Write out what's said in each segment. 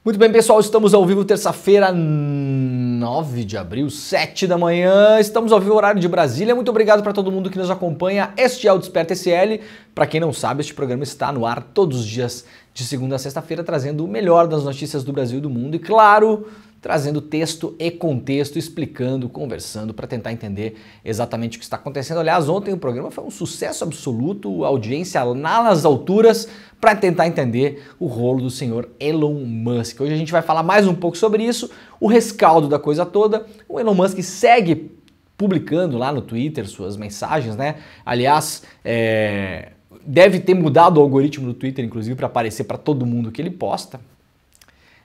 Muito bem, pessoal, estamos ao vivo terça-feira, 9 de abril, 7 da manhã. Estamos ao vivo horário de Brasília. Muito obrigado para todo mundo que nos acompanha. Este é o Desperta SL. Para quem não sabe, este programa está no ar todos os dias de segunda a sexta-feira, trazendo o melhor das notícias do Brasil e do mundo. E claro, trazendo texto e contexto, explicando, conversando para tentar entender exatamente o que está acontecendo. Aliás, ontem o programa foi um sucesso absoluto, audiência nas alturas, para tentar entender o rolo do senhor Elon Musk. Hoje a gente vai falar mais um pouco sobre isso, o rescaldo da coisa toda. O Elon Musk segue publicando lá no Twitter suas mensagens, né? Aliás, deve ter mudado o algoritmo do Twitter, inclusive, para aparecer para todo mundo que ele posta.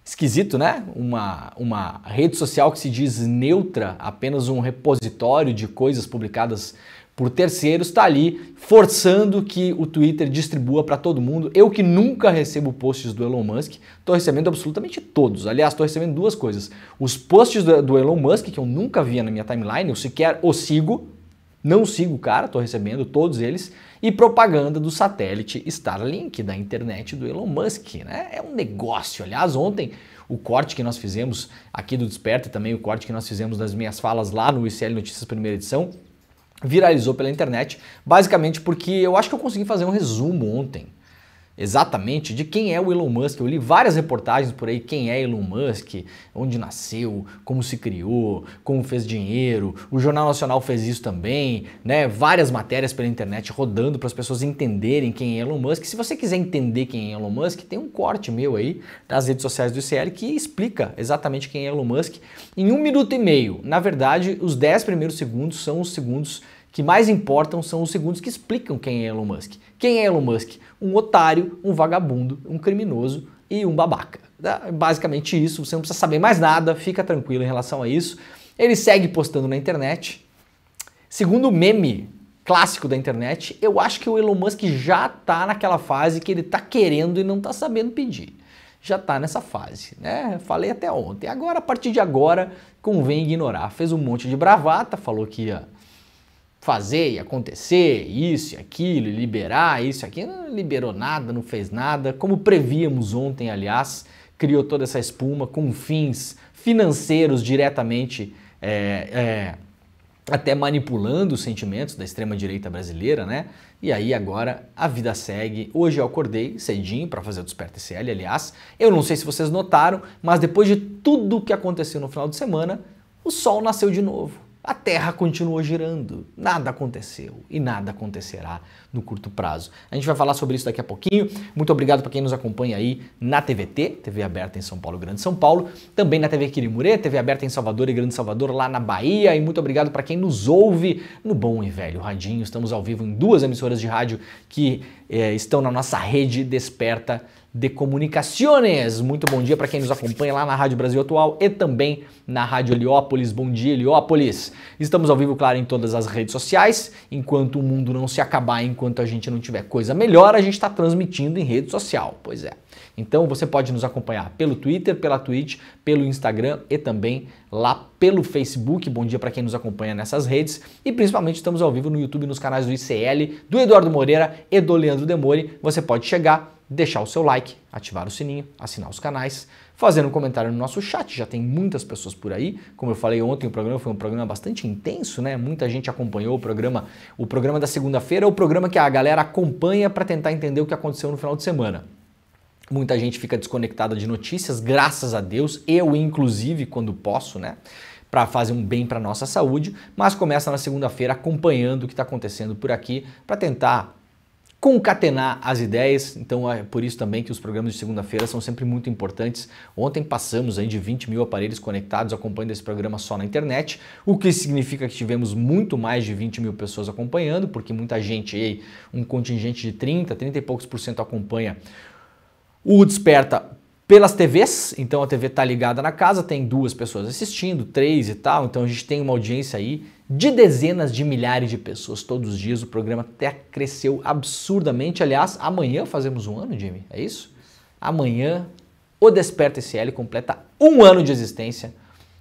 Esquisito, né? Uma rede social que se diz neutra, apenas um repositório de coisas publicadas por terceiros, está ali forçando que o Twitter distribua para todo mundo. Eu que nunca recebo posts do Elon Musk, estou recebendo absolutamente todos. Aliás, estou recebendo duas coisas. Os posts do Elon Musk, que eu nunca via na minha timeline, eu sequer o sigo, não sigo o cara, estou recebendo todos eles, e propaganda do satélite Starlink, da internet do Elon Musk, né? É um negócio. Aliás, ontem o corte que nós fizemos aqui do Desperta, e também o corte que nós fizemos das minhas falas lá no ICL Notícias Primeira Edição, viralizou pela internet, basicamente porque eu acho que eu consegui fazer um resumo ontem, exatamente, de quem é o Elon Musk. Eu li várias reportagens por aí, quem é Elon Musk, onde nasceu, como se criou, como fez dinheiro. O Jornal Nacional fez isso também, né? Várias matérias pela internet rodando para as pessoas entenderem quem é Elon Musk. Se você quiser entender quem é Elon Musk, tem um corte meu aí das redes sociais do ICL que explica exatamente quem é Elon Musk em 1 minuto e meio. Na verdade, os 10 primeiros segundos são os segundos que mais importam, são os segundos que explicam quem é Elon Musk. Quem é Elon Musk? Um otário, um vagabundo, um criminoso e um babaca. Basicamente isso, você não precisa saber mais nada, fica tranquilo em relação a isso. Ele segue postando na internet. Segundo o meme clássico da internet, eu acho que o Elon Musk já está naquela fase que ele está querendo e não está sabendo pedir. Já está nessa fase, né? Falei até ontem. Agora, a partir de agora, convém ignorar. Fez um monte de bravata, falou que ia fazer e acontecer isso e aquilo, liberar isso e aquilo, não liberou nada, não fez nada, como prevíamos ontem, aliás, criou toda essa espuma com fins financeiros diretamente, até manipulando os sentimentos da extrema-direita brasileira, né? E aí agora a vida segue. Hoje eu acordei cedinho para fazer o Desperta SL, aliás, eu não sei se vocês notaram, mas depois de tudo que aconteceu no final de semana, o sol nasceu de novo. A Terra continuou girando, nada aconteceu e nada acontecerá no curto prazo. A gente vai falar sobre isso daqui a pouquinho. Muito obrigado para quem nos acompanha aí na TVT, TV aberta em São Paulo, Grande São Paulo, também na TV Quirimurê, TV aberta em Salvador e Grande Salvador, lá na Bahia, e muito obrigado para quem nos ouve no bom e velho radinho. Estamos ao vivo em 2 emissoras de rádio que estão na nossa rede Desperta de Comunicações. Muito bom dia para quem nos acompanha lá na Rádio Brasil Atual e também na Rádio Heliópolis. Bom dia, Heliópolis. Estamos ao vivo, claro, em todas as redes sociais. Enquanto o mundo não se acabar, enquanto a gente não tiver coisa melhor, a gente está transmitindo em rede social. Pois é. Então você pode nos acompanhar pelo Twitter, pela Twitch, pelo Instagram e também lá pelo Facebook. Bom dia para quem nos acompanha nessas redes. E principalmente estamos ao vivo no YouTube, nos canais do ICL, do Eduardo Moreira e do Leandro Demore. Você pode chegar, deixar o seu like, ativar o sininho, assinar os canais, fazer um comentário no nosso chat. Já tem muitas pessoas por aí. Como eu falei ontem, o programa foi um programa bastante intenso, né? Muita gente acompanhou o programa. O programa da segunda-feira é o programa que a galera acompanha para tentar entender o que aconteceu no final de semana. Muita gente fica desconectada de notícias, graças a Deus, eu inclusive quando posso, né? Para fazer um bem para nossa saúde, mas começa na segunda-feira acompanhando o que está acontecendo por aqui para tentar concatenar as ideias. Então é por isso também que os programas de segunda-feira são sempre muito importantes. Ontem passamos aí de 20 mil aparelhos conectados acompanhando esse programa só na internet, o que significa que tivemos muito mais de 20 mil pessoas acompanhando, porque muita gente aí, um contingente de 30 e poucos por cento acompanha o Desperta pelas TVs. Então a TV tá ligada na casa, tem 2 pessoas assistindo, 3 e tal, então a gente tem uma audiência aí de dezenas de milhares de pessoas todos os dias. O programa até cresceu absurdamente. Aliás, amanhã fazemos 1 ano, Jimmy, é isso? Amanhã o Desperta SL completa 1 ano de existência.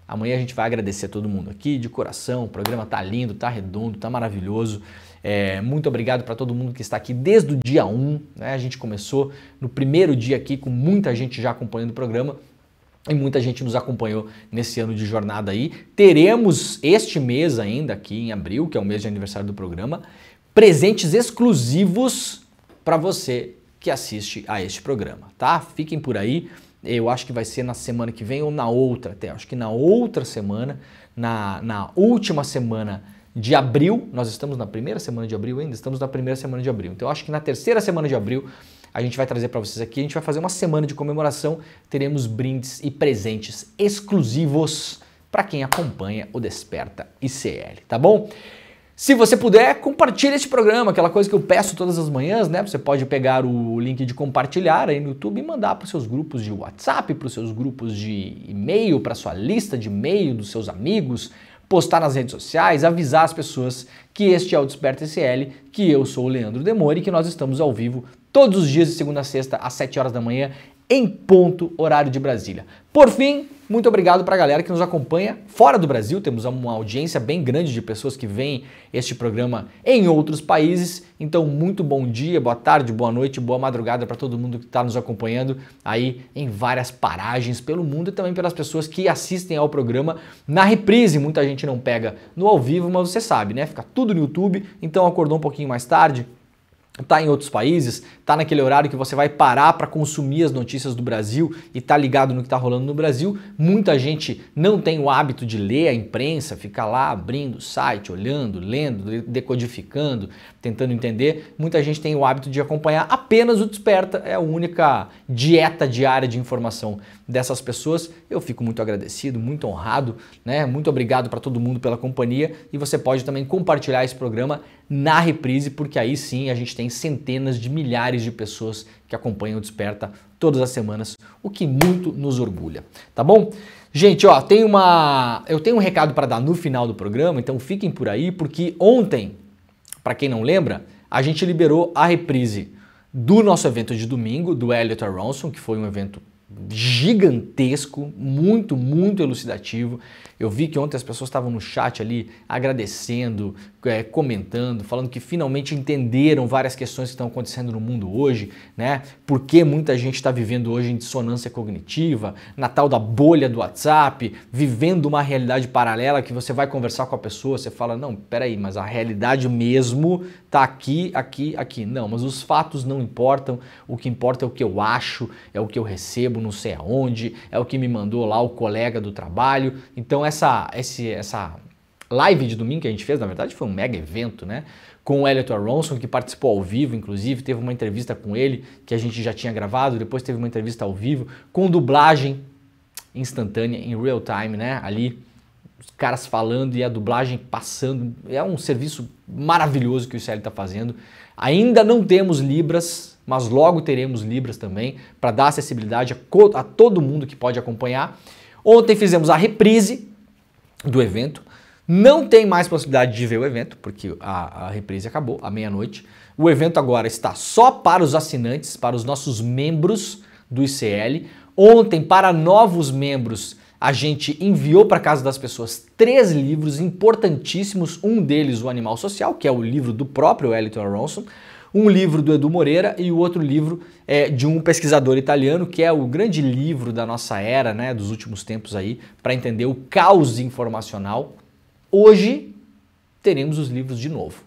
Amanhã a gente vai agradecer a todo mundo aqui de coração. O programa tá lindo, tá redondo, tá maravilhoso. Muito obrigado para todo mundo que está aqui desde o dia 1, né? A gente começou no primeiro dia aqui com muita gente já acompanhando o programa. E muita gente nos acompanhou nesse ano de jornada aí. Teremos este mês ainda, aqui em abril, que é o mês de aniversário do programa, presentes exclusivos para você que assiste a este programa, tá? Fiquem por aí. Eu acho que vai ser na semana que vem ou na outra até. Acho que na outra semana, na última semana de abril. Nós estamos na primeira semana de abril ainda? Estamos na primeira semana de abril. Então eu acho que na terceira semana de abril a gente vai trazer para vocês aqui, a gente vai fazer uma semana de comemoração, teremos brindes e presentes exclusivos para quem acompanha o Desperta ICL, tá bom? Se você puder, compartilhe este programa, aquela coisa que eu peço todas as manhãs, né? Você pode pegar o link de compartilhar aí no YouTube e mandar para os seus grupos de WhatsApp, para os seus grupos de e-mail, para sua lista de e-mail dos seus amigos, postar nas redes sociais, avisar as pessoas que este é o Desperta ICL, que eu sou o Leandro Demore e que nós estamos ao vivo todos os dias de segunda a sexta às 7 horas da manhã em ponto horário de Brasília. Por fim, muito obrigado para a galera que nos acompanha fora do Brasil. Temos uma audiência bem grande de pessoas que veem este programa em outros países. Então, muito bom dia, boa tarde, boa noite, boa madrugada para todo mundo que está nos acompanhando aí em várias paragens pelo mundo e também pelas pessoas que assistem ao programa na reprise. Muita gente não pega no ao vivo, mas você sabe, né? Fica tudo no YouTube, então acordou um pouquinho mais tarde, tá em outros países, tá naquele horário que você vai parar para consumir as notícias do Brasil e tá ligado no que tá rolando no Brasil. Muita gente não tem o hábito de ler a imprensa, ficar lá abrindo o site, olhando, lendo, decodificando, tentando entender. Muita gente tem o hábito de acompanhar apenas o Desperta, é a única dieta diária de informação dessas pessoas. Eu fico muito agradecido, muito honrado, né? Muito obrigado para todo mundo pela companhia e você pode também compartilhar esse programa na reprise, porque aí sim a gente tem centenas de milhares de pessoas que acompanham o Desperta todas as semanas, o que muito nos orgulha, tá bom? Gente, ó, eu tenho um recado para dar no final do programa, então fiquem por aí, porque ontem, para quem não lembra, a gente liberou a reprise do nosso evento de domingo, do Elliot Aronson, que foi um evento gigantesco, muito elucidativo. Eu vi que ontem as pessoas estavam no chat ali agradecendo, comentando, falando que finalmente entenderam várias questões que estão acontecendo no mundo hoje, né? Por que muita gente está vivendo hoje em dissonância cognitiva, na tal da bolha do WhatsApp, vivendo uma realidade paralela que você vai conversar com a pessoa, você fala, não, peraí, mas a realidade mesmo tá aqui, aqui, aqui. Não, mas os fatos não importam, o que importa é o que eu acho, é o que eu recebo, não sei aonde, é o que me mandou lá o colega do trabalho. Então essa live de domingo que a gente fez, na verdade foi um mega evento, né? Com o Elliot Aronson, que participou ao vivo, inclusive, teve uma entrevista com ele, que a gente já tinha gravado, depois teve uma entrevista ao vivo, com dublagem instantânea, em real time, né? Ali, os caras falando e a dublagem passando. É um serviço maravilhoso que o ICL está fazendo. Ainda não temos Libras, mas logo teremos Libras também, para dar acessibilidade a todo mundo que pode acompanhar. Ontem fizemos a reprise do evento. Não tem mais possibilidade de ver o evento, porque a reprise acabou à meia-noite. O evento agora está só para os assinantes, para os nossos membros do ICL. Ontem, para novos membros, a gente enviou para casa das pessoas 3 livros importantíssimos. Um deles, O Animal Social, que é o livro do próprio Elliot Aronson. Um livro do Edu Moreira e o outro livro é de um pesquisador italiano, que é o grande livro da nossa era, né, dos últimos tempos aí, para entender o caos informacional. Hoje teremos os livros de novo,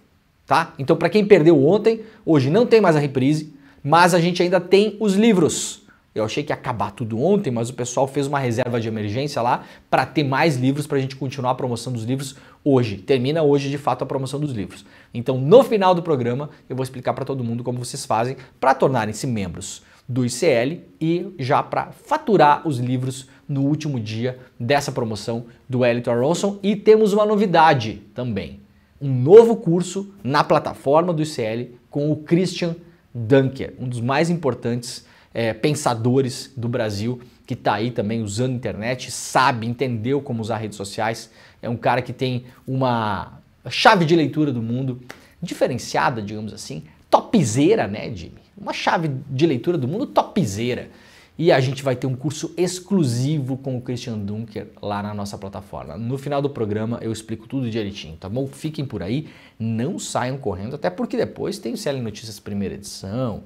tá? Então, para quem perdeu ontem, hoje não tem mais a reprise, mas a gente ainda tem os livros. Eu achei que ia acabar tudo ontem, mas o pessoal fez uma reserva de emergência lá para ter mais livros para a gente continuar a promoção dos livros hoje. Termina hoje, de fato, a promoção dos livros. Então, no final do programa, eu vou explicar para todo mundo como vocês fazem para tornarem-se membros do ICL e já para faturar os livros no último dia dessa promoção do Elliot Aronson. E temos uma novidade também, um novo curso na plataforma do ICL com o Christian Dunker, um dos mais importantes pensadores do Brasil, que está aí também usando a internet, sabe, entendeu como usar redes sociais. É um cara que tem uma chave de leitura do mundo diferenciada, digamos assim, topzera, né, Jimmy? Uma chave de leitura do mundo topzera. E a gente vai ter um curso exclusivo com o Christian Dunker lá na nossa plataforma. No final do programa eu explico tudo direitinho, tá bom? Fiquem por aí, não saiam correndo, até porque depois tem o CL Notícias primeira edição.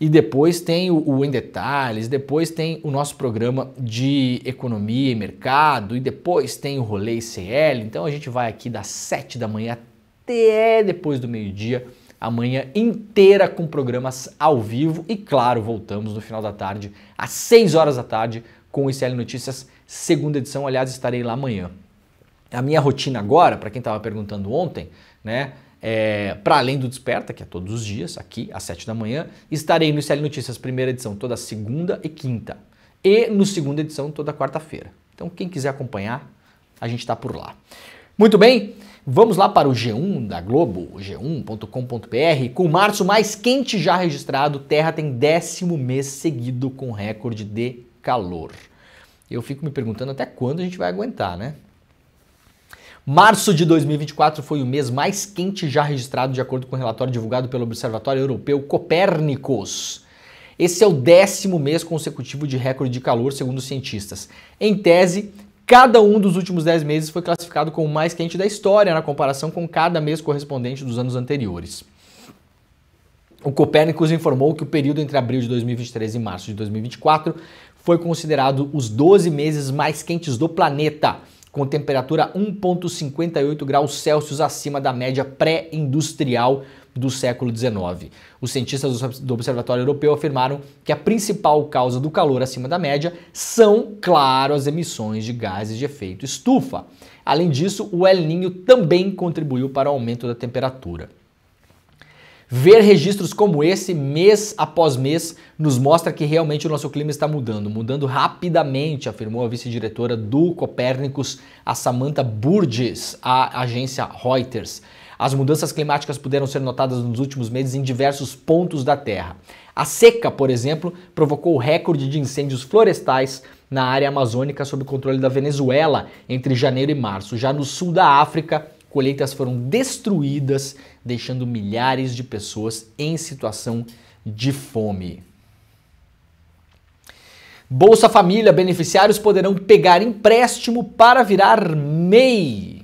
E depois tem o Em Detalhes, depois tem o nosso programa de economia e mercado, e depois tem o Rolê ICL. Então a gente vai aqui das 7 da manhã até depois do meio-dia, a manhã inteira com programas ao vivo. E claro, voltamos no final da tarde, às 6 horas da tarde, com o ICL Notícias, segunda edição. Aliás, estarei lá amanhã. A minha rotina agora, para quem estava perguntando ontem, né? Para além do Desperta, que é todos os dias, aqui às 7 da manhã, estarei no ICL Notícias, primeira edição, toda segunda e quinta. E no segunda edição, toda quarta-feira. Então, quem quiser acompanhar, a gente está por lá. Muito bem, vamos lá para o G1 da Globo, g1.com.br. Com março mais quente já registrado, Terra tem 10º mês seguido com recorde de calor. Eu fico me perguntando até quando a gente vai aguentar, né? Março de 2024 foi o mês mais quente já registrado, de acordo com o relatório divulgado pelo Observatório Europeu Copérnicos. Esse é o 10º mês consecutivo de recorde de calor, segundo os cientistas. Em tese, cada um dos últimos 10 meses foi classificado como o mais quente da história, na comparação com cada mês correspondente dos anos anteriores. O Copérnicos informou que o período entre abril de 2023 e março de 2024 foi considerado os 12 meses mais quentes do planeta, com temperatura 1,58 graus Celsius acima da média pré-industrial do século XIX. Os cientistas do Observatório Europeu afirmaram que a principal causa do calor acima da média são, claro, as emissões de gases de efeito estufa. Além disso, o El Niño também contribuiu para o aumento da temperatura. Ver registros como esse, mês após mês, nos mostra que realmente o nosso clima está mudando rapidamente, afirmou a vice-diretora do Copérnicos, a Samantha Burgess, à agência Reuters. As mudanças climáticas puderam ser notadas nos últimos meses em diversos pontos da Terra. A seca, por exemplo, provocou o recorde de incêndios florestais na área amazônica sob controle da Venezuela entre janeiro e março. Já no sul da África, colheitas foram destruídas, deixando milhares de pessoas em situação de fome. Bolsa Família, beneficiários poderão pegar empréstimo para virar MEI.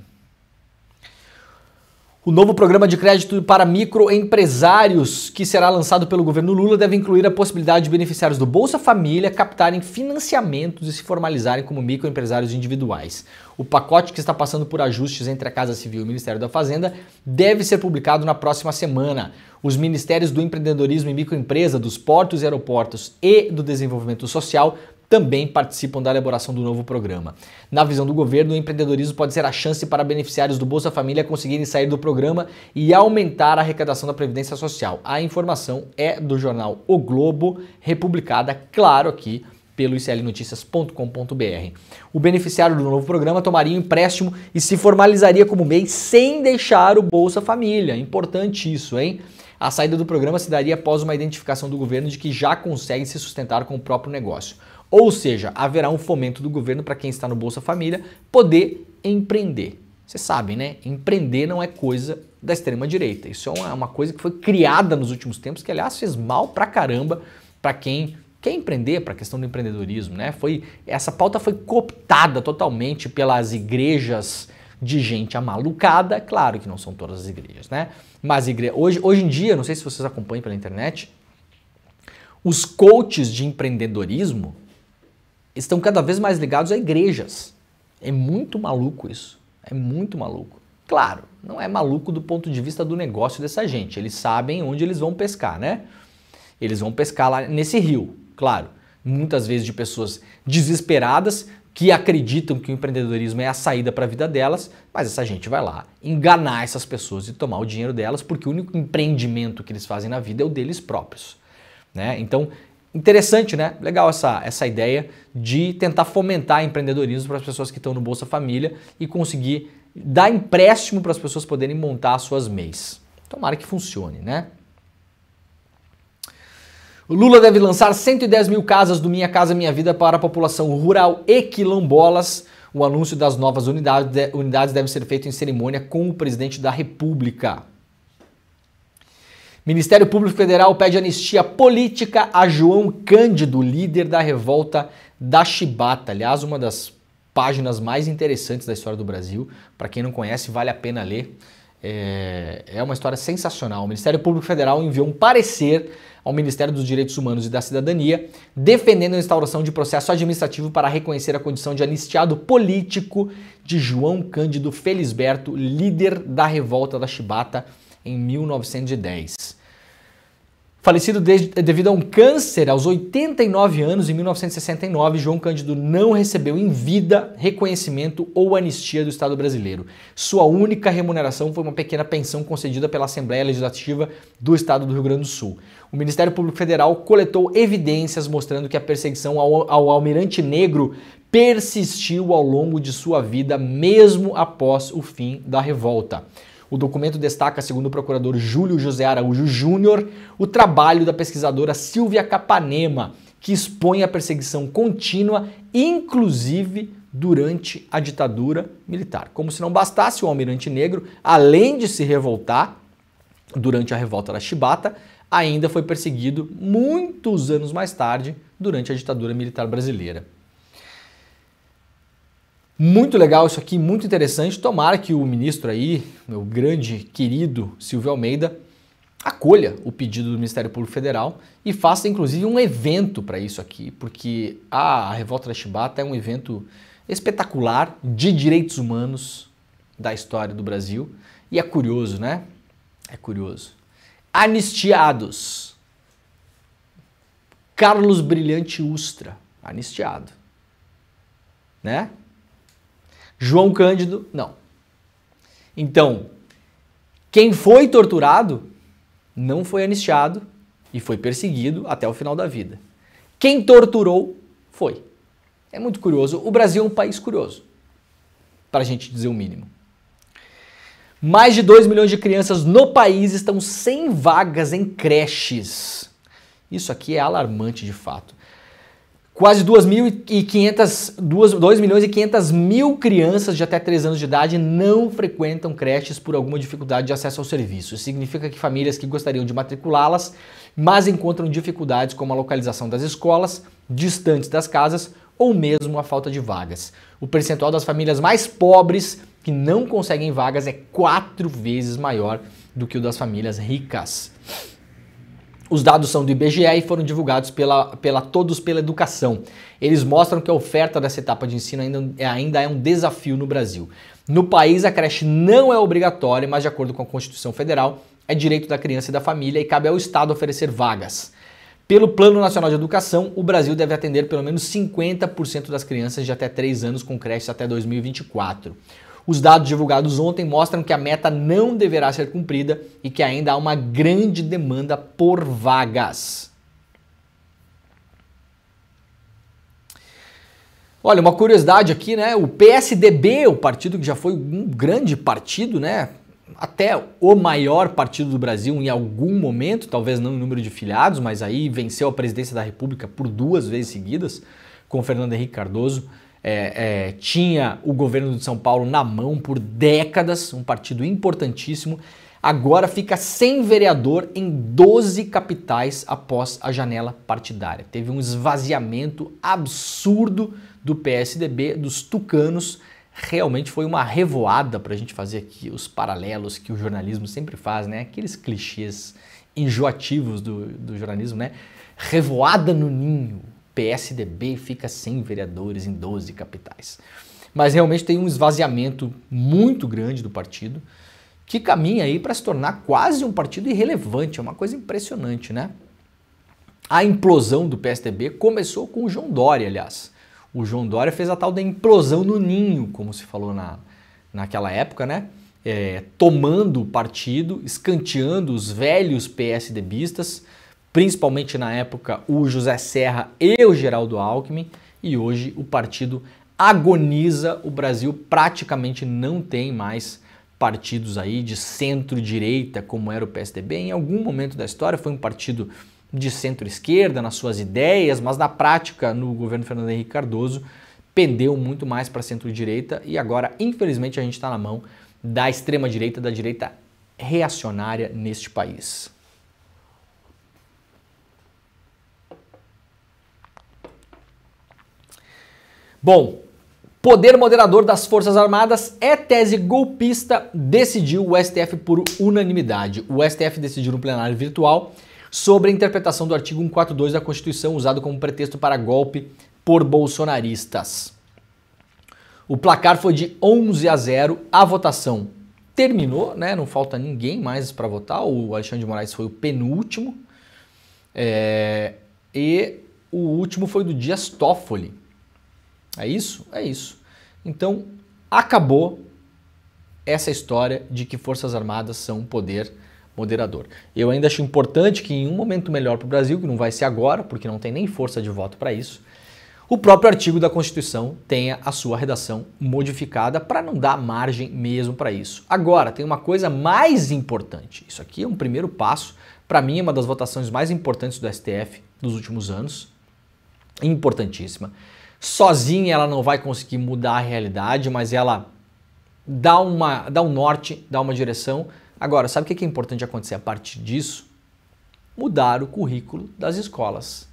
O novo programa de crédito para microempresários, que será lançado pelo governo Lula, deve incluir a possibilidade de beneficiários do Bolsa Família captarem financiamentos e se formalizarem como microempresários individuais. O pacote, que está passando por ajustes entre a Casa Civil e o Ministério da Fazenda, deve ser publicado na próxima semana. Os ministérios do empreendedorismo e microempresa, dos portos e aeroportos e do desenvolvimento social também participam da elaboração do novo programa. Na visão do governo, o empreendedorismo pode ser a chance para beneficiários do Bolsa Família conseguirem sair do programa e aumentar a arrecadação da Previdência Social. A informação é do jornal O Globo, republicada, claro, aqui pelo iclnoticias.com.br. O beneficiário do novo programa tomaria um empréstimo e se formalizaria como MEI sem deixar o Bolsa Família. Importante isso, hein? A saída do programa se daria após uma identificação do governo de que já consegue se sustentar com o próprio negócio. Ou seja, haverá um fomento do governo para quem está no Bolsa Família poder empreender. Vocês sabem, né? Empreender não é coisa da extrema-direita. Isso é uma coisa que foi criada nos últimos tempos, que aliás fez mal pra caramba para quem quer empreender, para a questão do empreendedorismo, né? Essa pauta foi cooptada totalmente pelas igrejas de gente amalucada. Claro que não são todas as igrejas, né? Mas hoje em dia, não sei se vocês acompanham pela internet, os coaches de empreendedorismo estão cada vez mais ligados a igrejas. É muito maluco isso. É muito maluco. Claro, não é maluco do ponto de vista do negócio dessa gente. Eles sabem onde eles vão pescar, né? Eles vão pescar lá nesse rio, claro. Muitas vezes de pessoas desesperadas que acreditam que o empreendedorismo é a saída para a vida delas, mas essa gente vai lá enganar essas pessoas e tomar o dinheiro delas, porque o único empreendimento que eles fazem na vida é o deles próprios, né? Então, interessante, né? Legal essa ideia de tentar fomentar empreendedorismo para as pessoas que estão no Bolsa Família e conseguir dar empréstimo para as pessoas poderem montar as suas MEIs. Tomara que funcione, né? O Lula deve lançar 110 mil casas do Minha Casa Minha Vida para a população rural e quilombolas. O anúncio das novas unidades deve ser feito em cerimônia com o presidente da República. Ministério Público Federal pede anistia política a João Cândido, líder da revolta da Chibata. Aliás, uma das páginas mais interessantes da história do Brasil. Para quem não conhece, vale a pena ler. É uma história sensacional. O Ministério Público Federal enviou um parecer ao Ministério dos Direitos Humanos e da Cidadania, defendendo a instauração de processo administrativo para reconhecer a condição de anistiado político de João Cândido Felisberto, líder da revolta da Chibata em 1910. Falecido devido a um câncer aos 89 anos em 1969, João Cândido não recebeu em vida reconhecimento ou anistia do Estado brasileiro. Sua única remuneração foi uma pequena pensão concedida pela Assembleia Legislativa do Estado do Rio Grande do Sul. O Ministério Público Federal coletou evidências mostrando que a perseguição ao almirante negro persistiu ao longo de sua vida, mesmo após o fim da revolta. O documento destaca, segundo o procurador Júlio José Araújo Júnior, o trabalho da pesquisadora Silvia Capanema, que expõe a perseguição contínua, inclusive durante a ditadura militar. Como se não bastasse, o almirante negro, além de se revoltar durante a revolta da Chibata, ainda foi perseguido muitos anos mais tarde durante a ditadura militar brasileira. Muito legal isso aqui, muito interessante. Tomara que o ministro aí, meu grande querido Silvio Almeida, acolha o pedido do Ministério Público Federal e faça inclusive um evento para isso aqui, porque a Revolta da Chibata é um evento espetacular de direitos humanos da história do Brasil e é curioso, né? É curioso. Anistiados. Carlos Brilhante Ustra, anistiado, né? João Cândido, não. Então, quem foi torturado não foi anistiado e foi perseguido até o final da vida. Quem torturou foi. É muito curioso. O Brasil é um país curioso, para a gente dizer o mínimo. Mais de 2 milhões de crianças no país estão sem vagas em creches. Isso aqui é alarmante de fato. Quase 2 milhões e 500 mil crianças de até 3 anos de idade não frequentam creches por alguma dificuldade de acesso ao serviço. Isso significa que famílias que gostariam de matriculá-las, mas encontram dificuldades como a localização das escolas, distantes das casas ou mesmo a falta de vagas. O percentual das famílias mais pobres que não conseguem vagas é 4 vezes maior do que o das famílias ricas. Os dados são do IBGE e foram divulgados pela Todos pela Educação. Eles mostram que a oferta dessa etapa de ensino ainda é um desafio no Brasil. No país, a creche não é obrigatória, mas de acordo com a Constituição Federal, é direito da criança e da família e cabe ao Estado oferecer vagas. Pelo Plano Nacional de Educação, o Brasil deve atender pelo menos 50% das crianças de até 3 anos com creches até 2024. Os dados divulgados ontem mostram que a meta não deverá ser cumprida e que ainda há uma grande demanda por vagas. Olha, uma curiosidade aqui, né? O PSDB, o partido que já foi um grande partido, né? Até o maior partido do Brasil em algum momento, talvez não em número de filiados, mas aí venceu a presidência da República por 2 vezes seguidas, com Fernando Henrique Cardoso. Tinha o governo de São Paulo na mão por décadas, um partido importantíssimo, agora fica sem vereador em 12 capitais após a janela partidária. Teve um esvaziamento absurdo do PSDB, dos tucanos, realmente foi uma revoada para a gente fazer aqui os paralelos que o jornalismo sempre faz, né? Aqueles clichês enjoativos do jornalismo, né? Revoada no ninho. PSDB fica sem vereadores em 12 capitais. Mas realmente tem um esvaziamento muito grande do partido, que caminha aí para se tornar quase um partido irrelevante. É uma coisa impressionante, né? A implosão do PSDB começou com o João Dória, aliás. O João Dória fez a tal da implosão no ninho, como se falou naquela época, né? Tomando o partido, escanteando os velhos PSDBistas, principalmente na época o José Serra e o Geraldo Alckmin, e hoje o partido agoniza, o Brasil praticamente não tem mais partidos aí de centro-direita como era o PSDB. Em algum momento da história foi um partido de centro-esquerda nas suas ideias, mas na prática no governo Fernando Henrique Cardoso pendeu muito mais para centro-direita e agora infelizmente a gente está na mão da extrema-direita, da direita reacionária neste país. Bom, Poder moderador das Forças Armadas é tese golpista, decidiu o STF por unanimidade. O STF decidiu no plenário virtual sobre a interpretação do artigo 142 da Constituição, usado como pretexto para golpe por bolsonaristas. O placar foi de 11-0, a votação terminou, né? Não falta ninguém mais para votar, o Alexandre de Moraes foi o penúltimo, e o último foi do Dias Toffoli. É isso? É isso. Então, acabou essa história de que Forças Armadas são um poder moderador. Eu ainda acho importante que em um momento melhor para o Brasil, que não vai ser agora, porque não tem nem força de voto para isso, o próprio artigo da Constituição tenha a sua redação modificada para não dar margem mesmo para isso. Agora, tem uma coisa mais importante. Isso aqui é um primeiro passo. Para mim, é uma das votações mais importantes do STF dos últimos anos. Importantíssima. Sozinha ela não vai conseguir mudar a realidade, mas ela dá um norte, dá uma direção. Agora, sabe o que é importante acontecer a partir disso? Mudar o currículo das escolas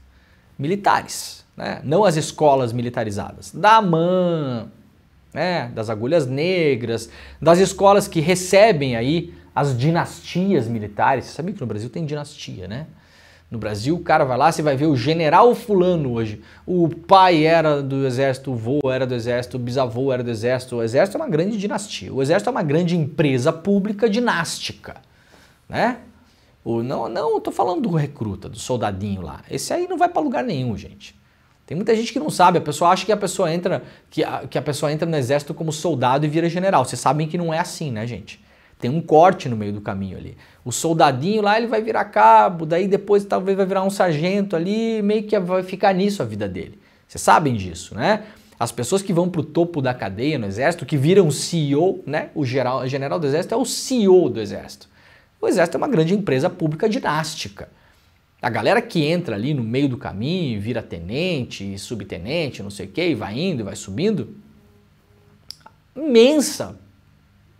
militares, né? Não as escolas militarizadas, da AMAN, né? Das agulhas negras, das escolas que recebem aí as dinastias militares. Você sabe que no Brasil tem dinastia, né? No Brasil, o cara vai lá, você vai ver o general fulano hoje. O pai era do exército, o vô era do exército, o bisavô era do exército. O exército é uma grande dinastia. O exército é uma grande empresa pública dinástica, né? Não, eu tô falando do recruta, do soldadinho lá. Esse aí não vai para lugar nenhum, gente. Tem muita gente que não sabe. A pessoa acha que a pessoa entra, que a pessoa entra no exército como soldado e vira general. Vocês sabem que não é assim, né, gente? Tem um corte no meio do caminho ali. O soldadinho lá, ele vai virar cabo, daí depois talvez vai virar um sargento ali, meio que vai ficar nisso a vida dele. Vocês sabem disso, né? As pessoas que vão pro topo da cadeia no exército, que viram CEO, né? O general do exército é o CEO do exército. O exército é uma grande empresa pública dinástica. A galera que entra ali no meio do caminho, vira tenente, subtenente, não sei o quê, e vai indo e vai subindo, imensa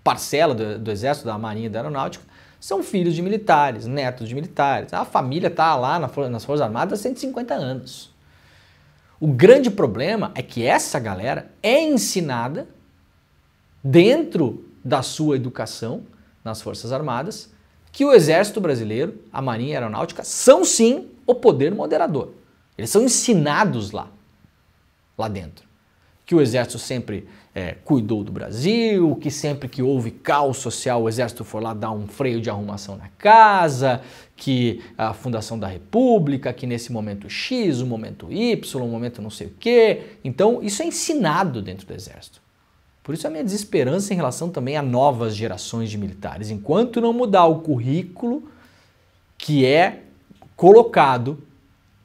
parcela do Exército, da Marinha e da Aeronáutica são filhos de militares, netos de militares. A família está lá nas Forças Armadas há 150 anos. O grande problema é que essa galera é ensinada dentro da sua educação nas Forças Armadas que o Exército Brasileiro, a Marinha e a Aeronáutica são sim o poder moderador. Eles são ensinados lá dentro. Que o Exército sempre cuidou do Brasil, que sempre que houve caos social o Exército foi lá dar um freio de arrumação na casa, que a fundação da República, que nesse momento X, o momento Y, o momento não sei o quê. Então isso é ensinado dentro do Exército. Por isso a minha desesperança em relação também a novas gerações de militares. Enquanto não mudar o currículo que é colocado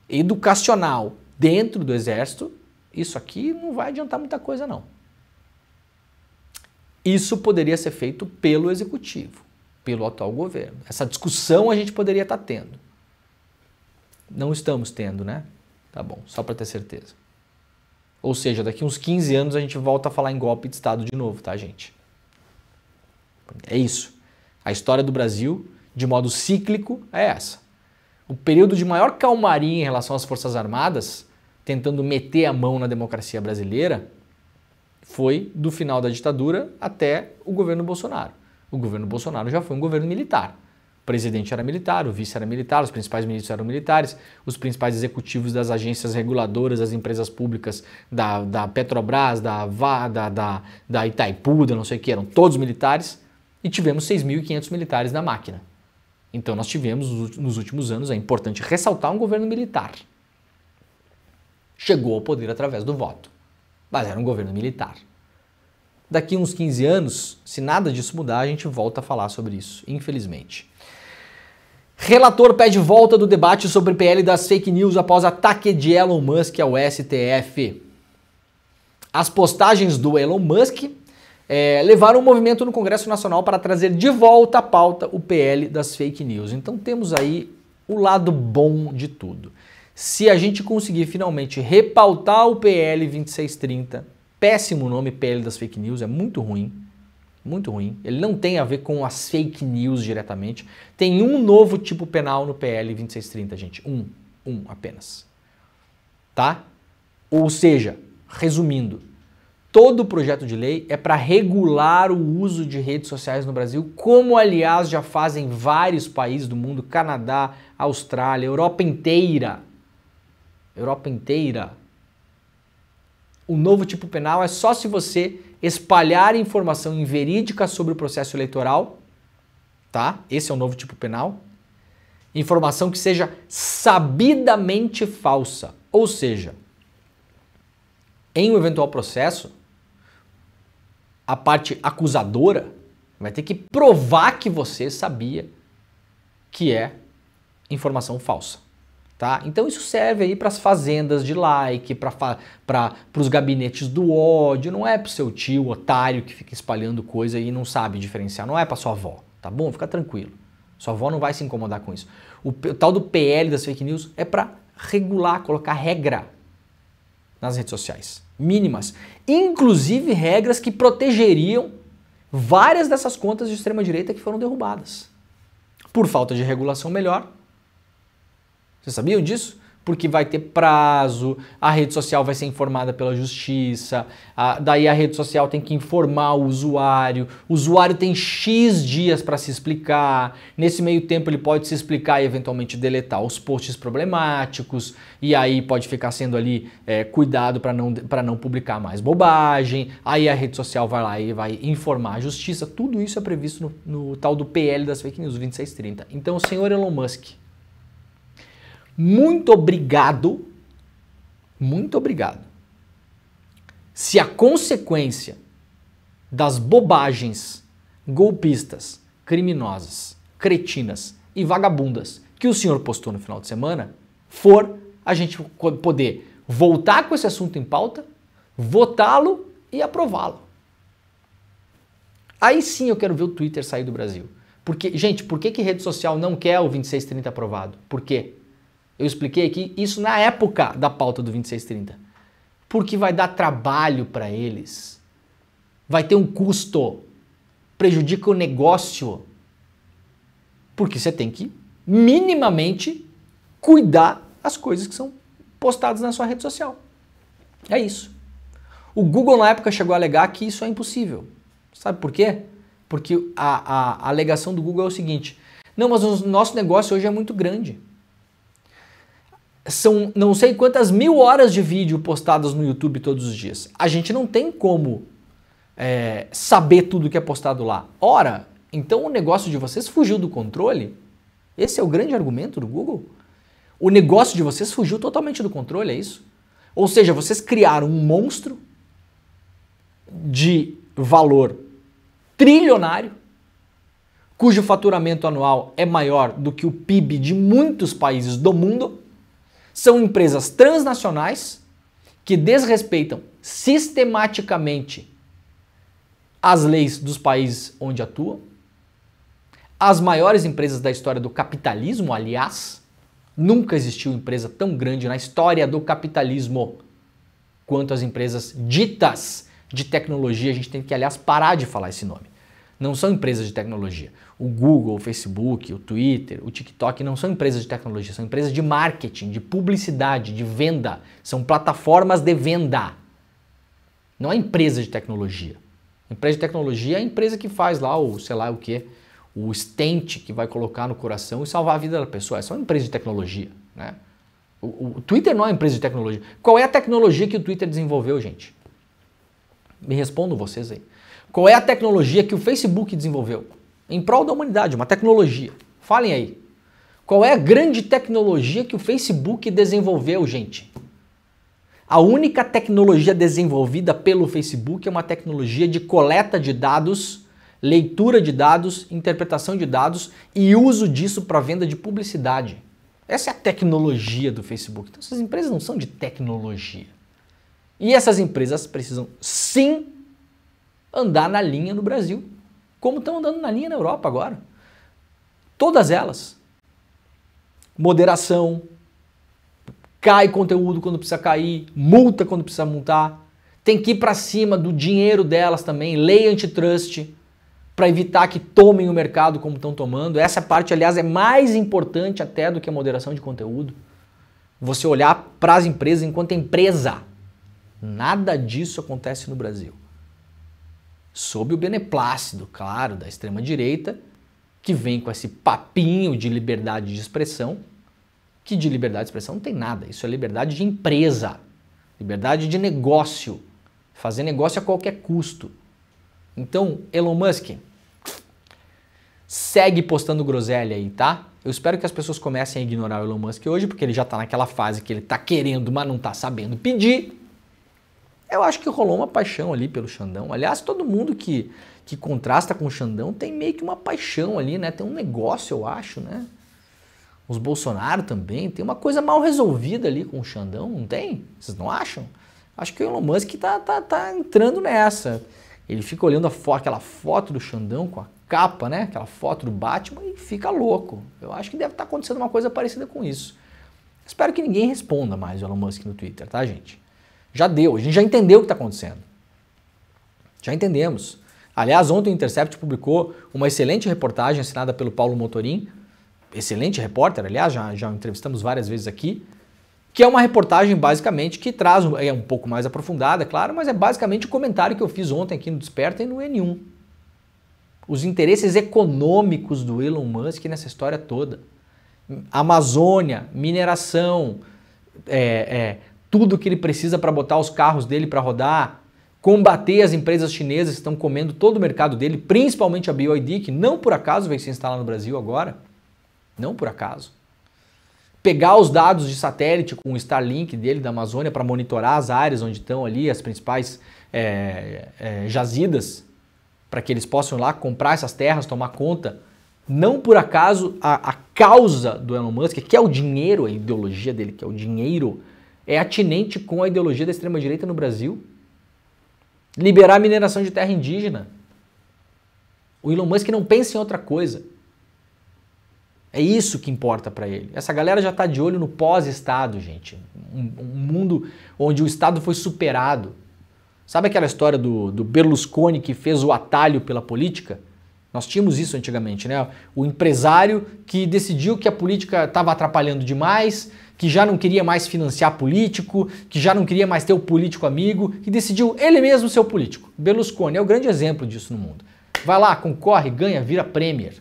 educacional dentro do Exército, isso aqui não vai adiantar muita coisa, não. Isso poderia ser feito pelo Executivo, pelo atual governo. Essa discussão a gente poderia estar tendo. Não estamos tendo, né? Tá bom, só para ter certeza. Ou seja, daqui uns 15 anos a gente volta a falar em golpe de Estado de novo, tá, gente? É isso. A história do Brasil, de modo cíclico, é essa. O período de maior calmaria em relação às Forças Armadas, tentando meter a mão na democracia brasileira, foi do final da ditadura até o governo Bolsonaro. O governo Bolsonaro já foi um governo militar. O presidente era militar, o vice era militar, os principais ministros eram militares, os principais executivos das agências reguladoras, das empresas públicas, da Petrobras, da Itaipu, da não sei o que, eram todos militares, e tivemos 6.500 militares na máquina. Então nós tivemos nos últimos anos, é importante ressaltar, um governo militar. Chegou ao poder através do voto, mas era um governo militar. Daqui uns 15 anos, se nada disso mudar, a gente volta a falar sobre isso, infelizmente. Relator pede volta do debate sobre PL das fake news após ataque de Elon Musk ao STF. As postagens do Elon Musk levaram um movimento no Congresso Nacional para trazer de volta à pauta o PL das fake news. Então temos aí o lado bom de tudo. Se a gente conseguir finalmente repautar o PL 2630, péssimo nome, PL das fake news, é muito ruim. Muito ruim. Ele não tem a ver com as fake news diretamente. Tem um novo tipo penal no PL 2630, gente. Um apenas. Tá? Ou seja, resumindo, todo o projeto de lei é para regular o uso de redes sociais no Brasil, como aliás já fazem vários países do mundo, Canadá, Austrália, Europa inteira. Europa inteira. O novo tipo penal é só se você espalhar informação inverídica sobre o processo eleitoral, tá? Esse é o novo tipo penal. Informação que seja sabidamente falsa, ou seja, em um eventual processo, a parte acusadora vai ter que provar que você sabia que é informação falsa, tá? Então isso serve aí para as fazendas de like, para os gabinetes do ódio, não é para o seu tio otário que fica espalhando coisa e não sabe diferenciar, não é para sua avó, tá bom? Fica tranquilo. Sua avó não vai se incomodar com isso. O tal do PL das fake news é para regular, colocar regra nas redes sociais, mínimas. Inclusive regras que protegeriam várias dessas contas de extrema-direita que foram derrubadas. Por falta de regulação melhor. Vocês sabiam disso? Porque vai ter prazo, a rede social vai ser informada pela justiça, daí a rede social tem que informar o usuário tem X dias para se explicar, nesse meio tempo ele pode se explicar e eventualmente deletar os posts problemáticos, e aí pode ficar sendo ali cuidado para não publicar mais bobagem, aí a rede social vai lá e vai informar a justiça, tudo isso é previsto no tal do PL das fake news, 2630. Então, senhor Elon Musk, muito obrigado. Se a consequência das bobagens golpistas, criminosas, cretinas e vagabundas que o senhor postou no final de semana for a gente poder voltar com esse assunto em pauta, votá-lo e aprová-lo. Aí sim eu quero ver o Twitter sair do Brasil. Porque, gente, por que rede social não quer o 2630 aprovado? Por quê? Eu expliquei aqui isso na época da pauta do 2630. Porque vai dar trabalho para eles. Vai ter um custo. Prejudica o negócio. Porque você tem que minimamente cuidar as coisas que são postadas na sua rede social. É isso. O Google na época chegou a alegar que isso é impossível. Sabe por quê? Porque a alegação do Google é o seguinte: não, mas o nosso negócio hoje é muito grande. São não sei quantas mil horas de vídeo postadas no YouTube todos os dias. A gente não tem como saber tudo que é postado lá. Ora, então o negócio de vocês fugiu do controle? Esse é o grande argumento do Google? O negócio de vocês fugiu totalmente do controle, é isso? Ou seja, vocês criaram um monstro de valor trilionário, cujo faturamento anual é maior do que o PIB de muitos países do mundo. São empresas transnacionais que desrespeitam sistematicamente as leis dos países onde atuam. As maiores empresas da história do capitalismo, aliás, nunca existiu empresa tão grande na história do capitalismo quanto as empresas ditas de tecnologia. A gente tem que, aliás, parar de falar esse nome. Não são empresas de tecnologia. O Google, o Facebook, o Twitter, o TikTok não são empresas de tecnologia, são empresas de marketing, de publicidade, de venda. São plataformas de venda. Não é empresa de tecnologia. Empresa de tecnologia é a empresa que faz lá o, sei lá o quê, o stent que vai colocar no coração e salvar a vida da pessoa. É só uma empresa de tecnologia, né? O Twitter não é uma empresa de tecnologia. Qual é a tecnologia que o Twitter desenvolveu, gente? Me respondam vocês aí. Qual é a tecnologia que o Facebook desenvolveu? Em prol da humanidade, uma tecnologia. Falem aí. Qual é a grande tecnologia que o Facebook desenvolveu, gente? A única tecnologia desenvolvida pelo Facebook é uma tecnologia de coleta de dados, leitura de dados, interpretação de dados e uso disso para venda de publicidade. Essa é a tecnologia do Facebook. Então, essas empresas não são de tecnologia. E essas empresas precisam sim andar na linha no Brasil, como estão andando na linha na Europa agora. Todas elas. Moderação, cai conteúdo quando precisa cair, multa quando precisa multar, tem que ir para cima do dinheiro delas também, lei antitrust, para evitar que tomem o mercado como estão tomando. Essa parte, aliás, é mais importante até do que a moderação de conteúdo. Você olhar para as empresas enquanto empresa. Nada disso acontece no Brasil. Sob o beneplácito, claro, da extrema-direita, que vem com esse papinho de liberdade de expressão, que de liberdade de expressão não tem nada. Isso é liberdade de empresa, liberdade de negócio, fazer negócio a qualquer custo. Então, Elon Musk, segue postando groselha aí, tá? Eu espero que as pessoas comecem a ignorar o Elon Musk hoje, porque ele já tá naquela fase que ele tá querendo, mas não tá sabendo pedir. Eu acho que rolou uma paixão ali pelo Xandão. Aliás, todo mundo que contrasta com o Xandão tem meio que uma paixão ali, né? Tem um negócio, eu acho, né? Os Bolsonaro também. Tem uma coisa mal resolvida ali com o Xandão, não tem? Vocês não acham? Acho que o Elon Musk tá entrando nessa. Ele fica olhando aquela foto do Xandão com a capa, né? Aquela foto do Batman e fica louco. Eu acho que deve estar acontecendo uma coisa parecida com isso. Espero que ninguém responda mais o Elon Musk no Twitter, tá, gente? Já deu, a gente já entendeu o que está acontecendo. Já entendemos. Aliás, ontem o Intercept publicou uma excelente reportagem assinada pelo Paulo Motorim, excelente repórter, aliás, já entrevistamos várias vezes aqui, que é uma reportagem basicamente que traz, é um pouco mais aprofundada, claro, mas é basicamente o comentário que eu fiz ontem aqui no Desperta e no N1. Os interesses econômicos do Elon Musk nessa história toda. Amazônia, mineração, tudo que ele precisa para botar os carros dele para rodar, combater as empresas chinesas que estão comendo todo o mercado dele, principalmente a BYD, que não por acaso vai se instalar no Brasil agora, não por acaso. Pegar os dados de satélite com o Starlink dele da Amazônia para monitorar as áreas onde estão ali as principais jazidas, para que eles possam ir lá comprar essas terras, tomar conta. Não por acaso a causa do Elon Musk, que é o dinheiro, a ideologia dele, que é o dinheiro, é atinente com a ideologia da extrema-direita no Brasil. Liberar a mineração de terra indígena. O Elon Musk não pensa em outra coisa. É isso que importa para ele. Essa galera já está de olho no pós-Estado, gente. Um mundo onde o Estado foi superado. Sabe aquela história do Berlusconi que fez o atalho pela política? Nós tínhamos isso antigamente, né? O empresário que decidiu que a política estava atrapalhando demais, que já não queria mais financiar político, que já não queria mais ter o político amigo, e decidiu ele mesmo ser o político. Berlusconi é o grande exemplo disso no mundo. Vai lá, concorre, ganha, vira premier.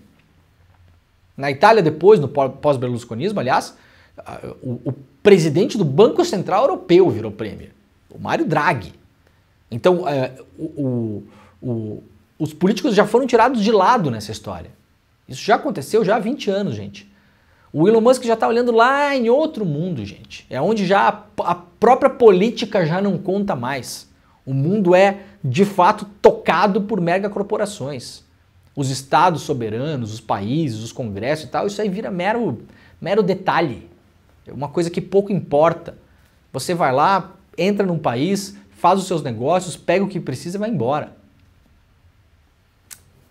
Na Itália depois, no pós-berlusconismo, aliás, o presidente do Banco Central Europeu virou premier, o Mário Draghi. Então, os políticos já foram tirados de lado nessa história. Isso já aconteceu já há 20 anos, gente. O Elon Musk já está olhando lá em outro mundo, gente. É onde já a própria política já não conta mais. O mundo é, de fato, tocado por megacorporações. Os estados soberanos, os países, os congressos e tal, isso aí vira mero detalhe. É uma coisa que pouco importa. Você vai lá, entra num país, faz os seus negócios, pega o que precisa e vai embora.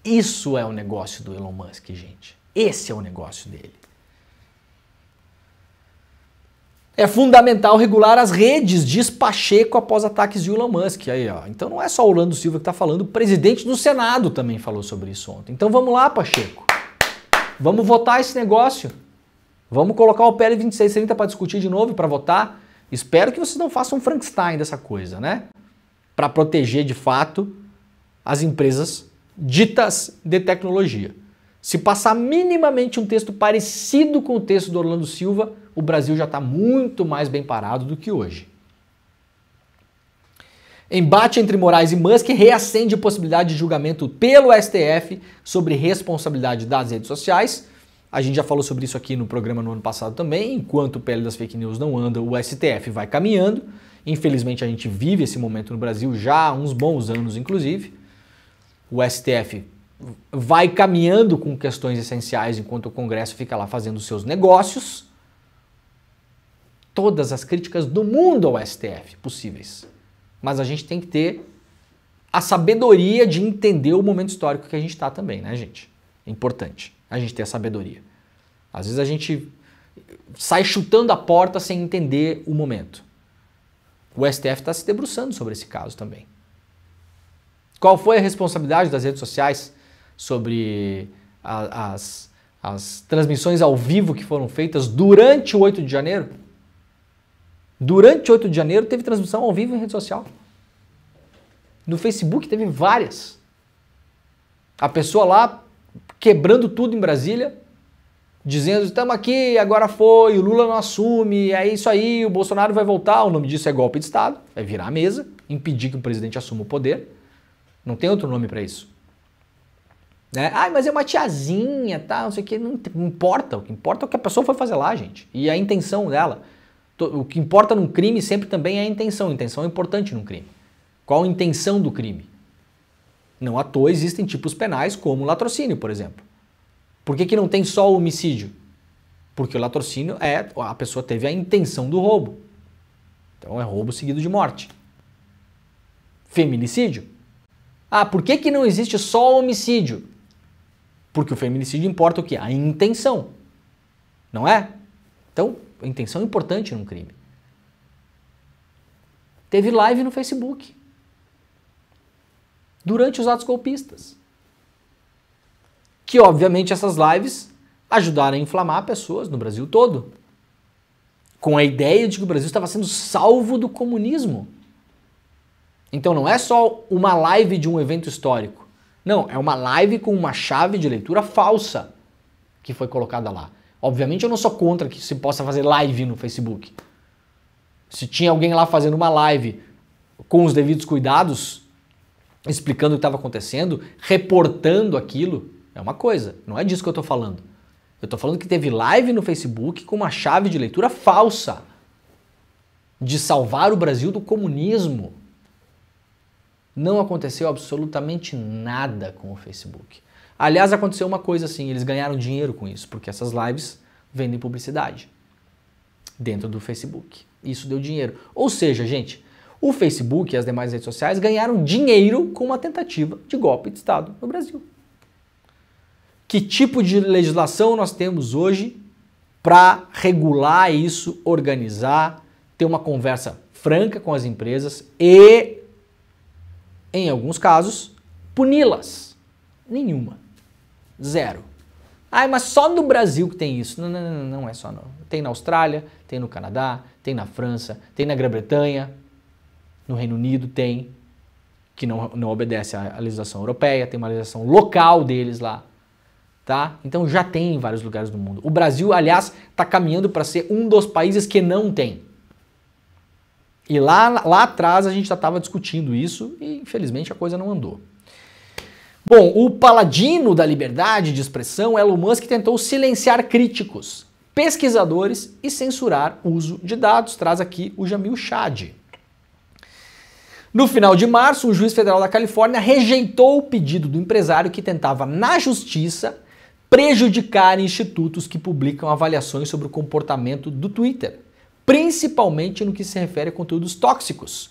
Isso é o negócio do Elon Musk, gente. Esse é o negócio dele. É fundamental regular as redes, diz Pacheco após ataques de Elon Musk. Aí, ó. Então não é só o Orlando Silva que está falando, o presidente do Senado também falou sobre isso ontem. Então vamos lá, Pacheco. Vamos votar esse negócio. Vamos colocar o PL 2630 para discutir de novo, para votar. Espero que vocês não façam um Frankenstein dessa coisa, né? Para proteger de fato as empresas ditas de tecnologia. Se passar minimamente um texto parecido com o texto do Orlando Silva, o Brasil já está muito mais bem parado do que hoje. Embate entre Moraes e Musk reacende a possibilidade de julgamento pelo STF sobre responsabilidade das redes sociais. A gente já falou sobre isso aqui no programa no ano passado também. Enquanto o PL das fake news não anda, o STF vai caminhando. Infelizmente a gente vive esse momento no Brasil já há uns bons anos, inclusive. O STF vai caminhando com questões essenciais enquanto o Congresso fica lá fazendo os seus negócios. Todas as críticas do mundo ao STF possíveis. Mas a gente tem que ter a sabedoria de entender o momento histórico que a gente está também, né, gente? É importante a gente ter a sabedoria. Às vezes a gente sai chutando a porta sem entender o momento. O STF está se debruçando sobre esse caso também. Qual foi a responsabilidade das redes sociais sobre as transmissões ao vivo que foram feitas durante o 8 de janeiro? Durante 8 de janeiro teve transmissão ao vivo em rede social. No Facebook teve várias. A pessoa lá quebrando tudo em Brasília, dizendo, estamos aqui, agora foi, o Lula não assume, é isso aí, o Bolsonaro vai voltar, o nome disso é golpe de Estado, é virar a mesa, impedir que o presidente assuma o poder. Não tem outro nome para isso. Né? Ah, mas é uma tiazinha, tá, não sei o que, não importa. O que importa é o que a pessoa foi fazer lá, gente. E a intenção dela. O que importa num crime sempre também é a intenção. A intenção é importante num crime. Qual a intenção do crime? Não à toa existem tipos penais como o latrocínio, por exemplo. Por que não tem só o homicídio? Porque o latrocínio é a pessoa teve a intenção do roubo. Então é roubo seguido de morte. Feminicídio? Ah, por que não existe só o homicídio? Porque o feminicídio importa o quê? A intenção. Não é? Então, a intenção é importante num crime. Teve live no Facebook. Durante os atos golpistas. Que, obviamente, essas lives ajudaram a inflamar pessoas no Brasil todo. Com a ideia de que o Brasil estava sendo salvo do comunismo. Então não é só uma live de um evento histórico. Não, é uma live com uma chave de leitura falsa que foi colocada lá. Obviamente eu não sou contra que se possa fazer live no Facebook. Se tinha alguém lá fazendo uma live com os devidos cuidados, explicando o que estava acontecendo, reportando aquilo, é uma coisa. Não é disso que eu estou falando. Eu estou falando que teve live no Facebook com uma chave de leitura falsa de salvar o Brasil do comunismo. Não aconteceu absolutamente nada com o Facebook. Aliás, aconteceu uma coisa assim, eles ganharam dinheiro com isso, porque essas lives vendem publicidade dentro do Facebook. Isso deu dinheiro. Ou seja, gente, o Facebook e as demais redes sociais ganharam dinheiro com uma tentativa de golpe de Estado no Brasil. Que tipo de legislação nós temos hoje para regular isso, organizar, ter uma conversa franca com as empresas e, em alguns casos, puni-las? Nenhuma. Zero. Ah, mas só no Brasil que tem isso. Não é só não. Tem na Austrália, tem no Canadá, tem na França, tem na Grã-Bretanha, no Reino Unido tem, que não obedece à legislação europeia, tem uma legislação local deles lá. Tá? Então já tem em vários lugares do mundo. O Brasil, aliás, está caminhando para ser um dos países que não tem. E lá atrás a gente já estava discutindo isso e infelizmente a coisa não andou. Bom, o paladino da liberdade de expressão, Elon Musk, tentou silenciar críticos, pesquisadores e censurar o uso de dados. Traz aqui o Jamil Chad. No final de março, o juiz federal da Califórnia rejeitou o pedido do empresário que tentava, na justiça, prejudicar institutos que publicam avaliações sobre o comportamento do Twitter, principalmente no que se refere a conteúdos tóxicos.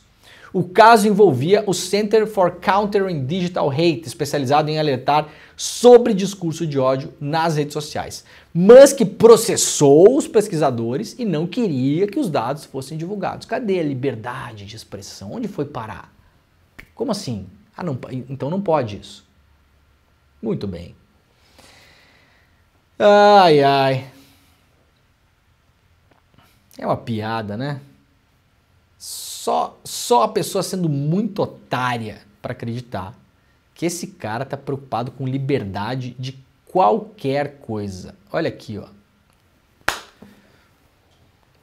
O caso envolvia o Center for Countering Digital Hate, especializado em alertar sobre discurso de ódio nas redes sociais. Musk processou os pesquisadores e não queria que os dados fossem divulgados. Cadê a liberdade de expressão? Onde foi parar? Como assim? Ah, não, então não pode isso. Muito bem. Ai, ai. É uma piada, né? Só a pessoa sendo muito otária para acreditar que esse cara tá preocupado com liberdade de qualquer coisa. Olha aqui, ó.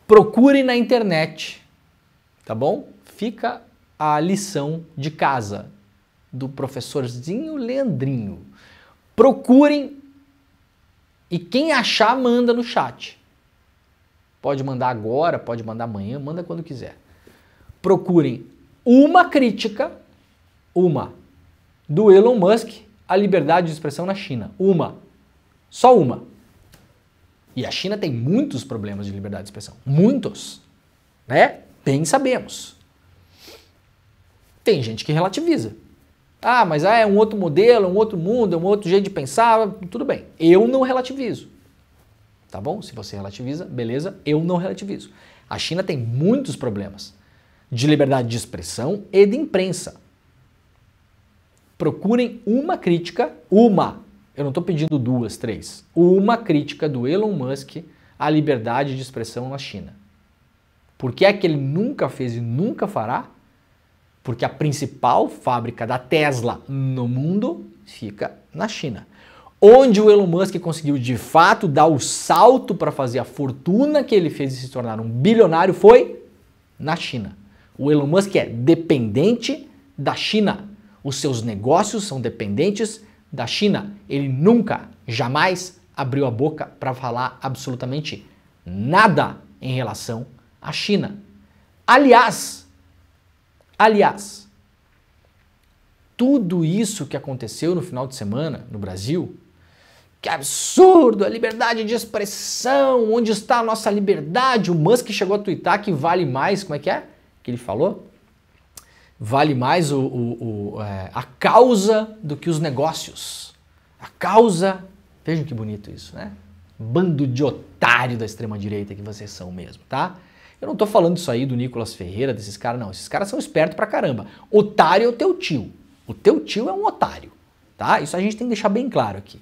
Procure na internet, tá bom? Fica a lição de casa do professorzinho Leandrinho. Procurem e quem achar manda no chat. Pode mandar agora, pode mandar amanhã, manda quando quiser. Procurem uma crítica, do Elon Musk à liberdade de expressão na China. Só uma. E a China tem muitos problemas de liberdade de expressão. Muitos. Né? Bem sabemos. Tem gente que relativiza. Ah, mas é um outro modelo, é um outro mundo, é um outro jeito de pensar. Tudo bem. Eu não relativizo. Tá bom? Se você relativiza, beleza. Eu não relativizo. A China tem muitos problemas de liberdade de expressão e de imprensa. Procurem uma crítica, eu não estou pedindo 2, 3, uma crítica do Elon Musk à liberdade de expressão na China. Por que é que ele nunca fez e nunca fará? Porque a principal fábrica da Tesla no mundo fica na China. Onde o Elon Musk conseguiu de fato dar o salto para fazer a fortuna que ele fez e se tornar um bilionário foi na China. O Elon Musk é dependente da China. Os seus negócios são dependentes da China. Ele nunca, jamais abriu a boca para falar absolutamente nada em relação à China. Aliás, tudo isso que aconteceu no final de semana no Brasil, que absurdo, a liberdade de expressão, onde está a nossa liberdade? O Musk chegou a twittar que vale mais, como é? Que ele falou? Vale mais a causa do que os negócios. A causa, vejam que bonito isso, né? Bando de otário da extrema-direita que vocês são mesmo, tá? Eu não tô falando isso aí do Nicolas Ferreira, desses caras, não. Esses caras são espertos pra caramba. Otário é o teu tio. O teu tio é um otário, tá? Isso a gente tem que deixar bem claro aqui.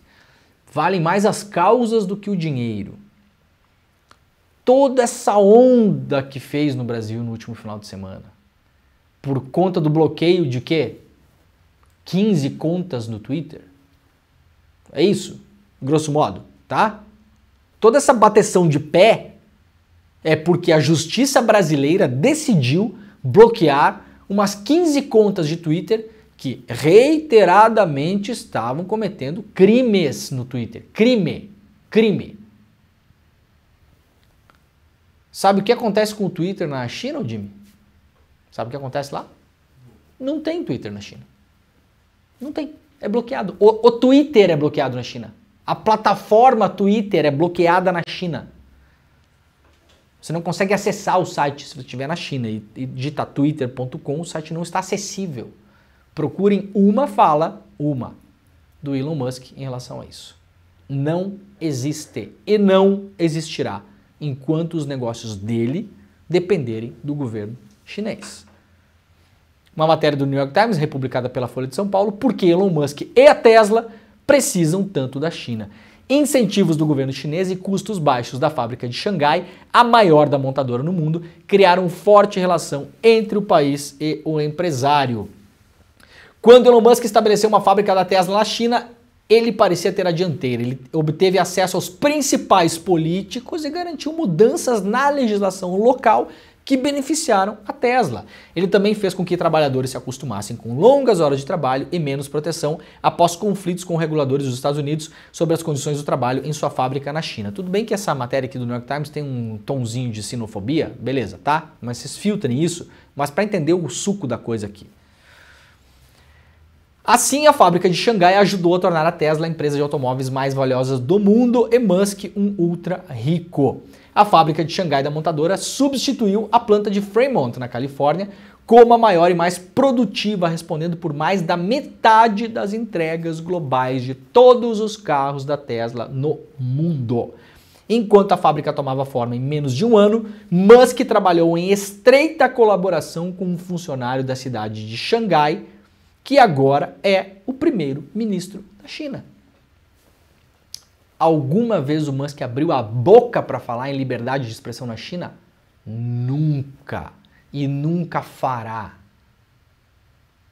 Valem mais as causas do que o dinheiro. Toda essa onda que fez no Brasil no último final de semana, por conta do bloqueio de quê? 15 contas no Twitter. É isso, grosso modo, tá? Toda essa bateção de pé é porque a justiça brasileira decidiu bloquear umas 15 contas de Twitter que reiteradamente estavam cometendo crimes no Twitter. Crime. Sabe o que acontece com o Twitter na China, Jimmy? Sabe o que acontece lá? Não tem Twitter na China. Não tem. É bloqueado. O Twitter é bloqueado na China. A plataforma Twitter é bloqueada na China. Você não consegue acessar o site se você estiver na China e digitar twitter.com, o site não está acessível. Procurem uma fala do Elon Musk em relação a isso. Não existe e não existirá enquanto os negócios dele dependerem do governo chinês. Uma matéria do New York Times, republicada pela Folha de São Paulo, por que Elon Musk e a Tesla precisam tanto da China. Incentivos do governo chinês e custos baixos da fábrica de Xangai, a maior da montadora no mundo, criaram forte relação entre o país e o empresário. Quando Elon Musk estabeleceu uma fábrica da Tesla na China, ele parecia ter a dianteira. Ele obteve acesso aos principais políticos e garantiu mudanças na legislação local que beneficiaram a Tesla. Ele também fez com que trabalhadores se acostumassem com longas horas de trabalho e menos proteção após conflitos com reguladores dos Estados Unidos sobre as condições do trabalho em sua fábrica na China. Tudo bem que essa matéria aqui do New York Times tem um tonzinho de xenofobia, beleza, tá? Mas vocês filtrem isso, mas para entender o suco da coisa aqui. Assim, a fábrica de Xangai ajudou a tornar a Tesla a empresa de automóveis mais valiosa do mundo e Musk um ultra rico. A fábrica de Xangai da montadora substituiu a planta de Fremont, na Califórnia, como a maior e mais produtiva, respondendo por mais da metade das entregas globais de todos os carros da Tesla no mundo. Enquanto a fábrica tomava forma em menos de um ano, Musk trabalhou em estreita colaboração com um funcionário da cidade de Xangai, que agora é o primeiro-ministro da China. Alguma vez o Musk abriu a boca para falar em liberdade de expressão na China? Nunca. E nunca fará.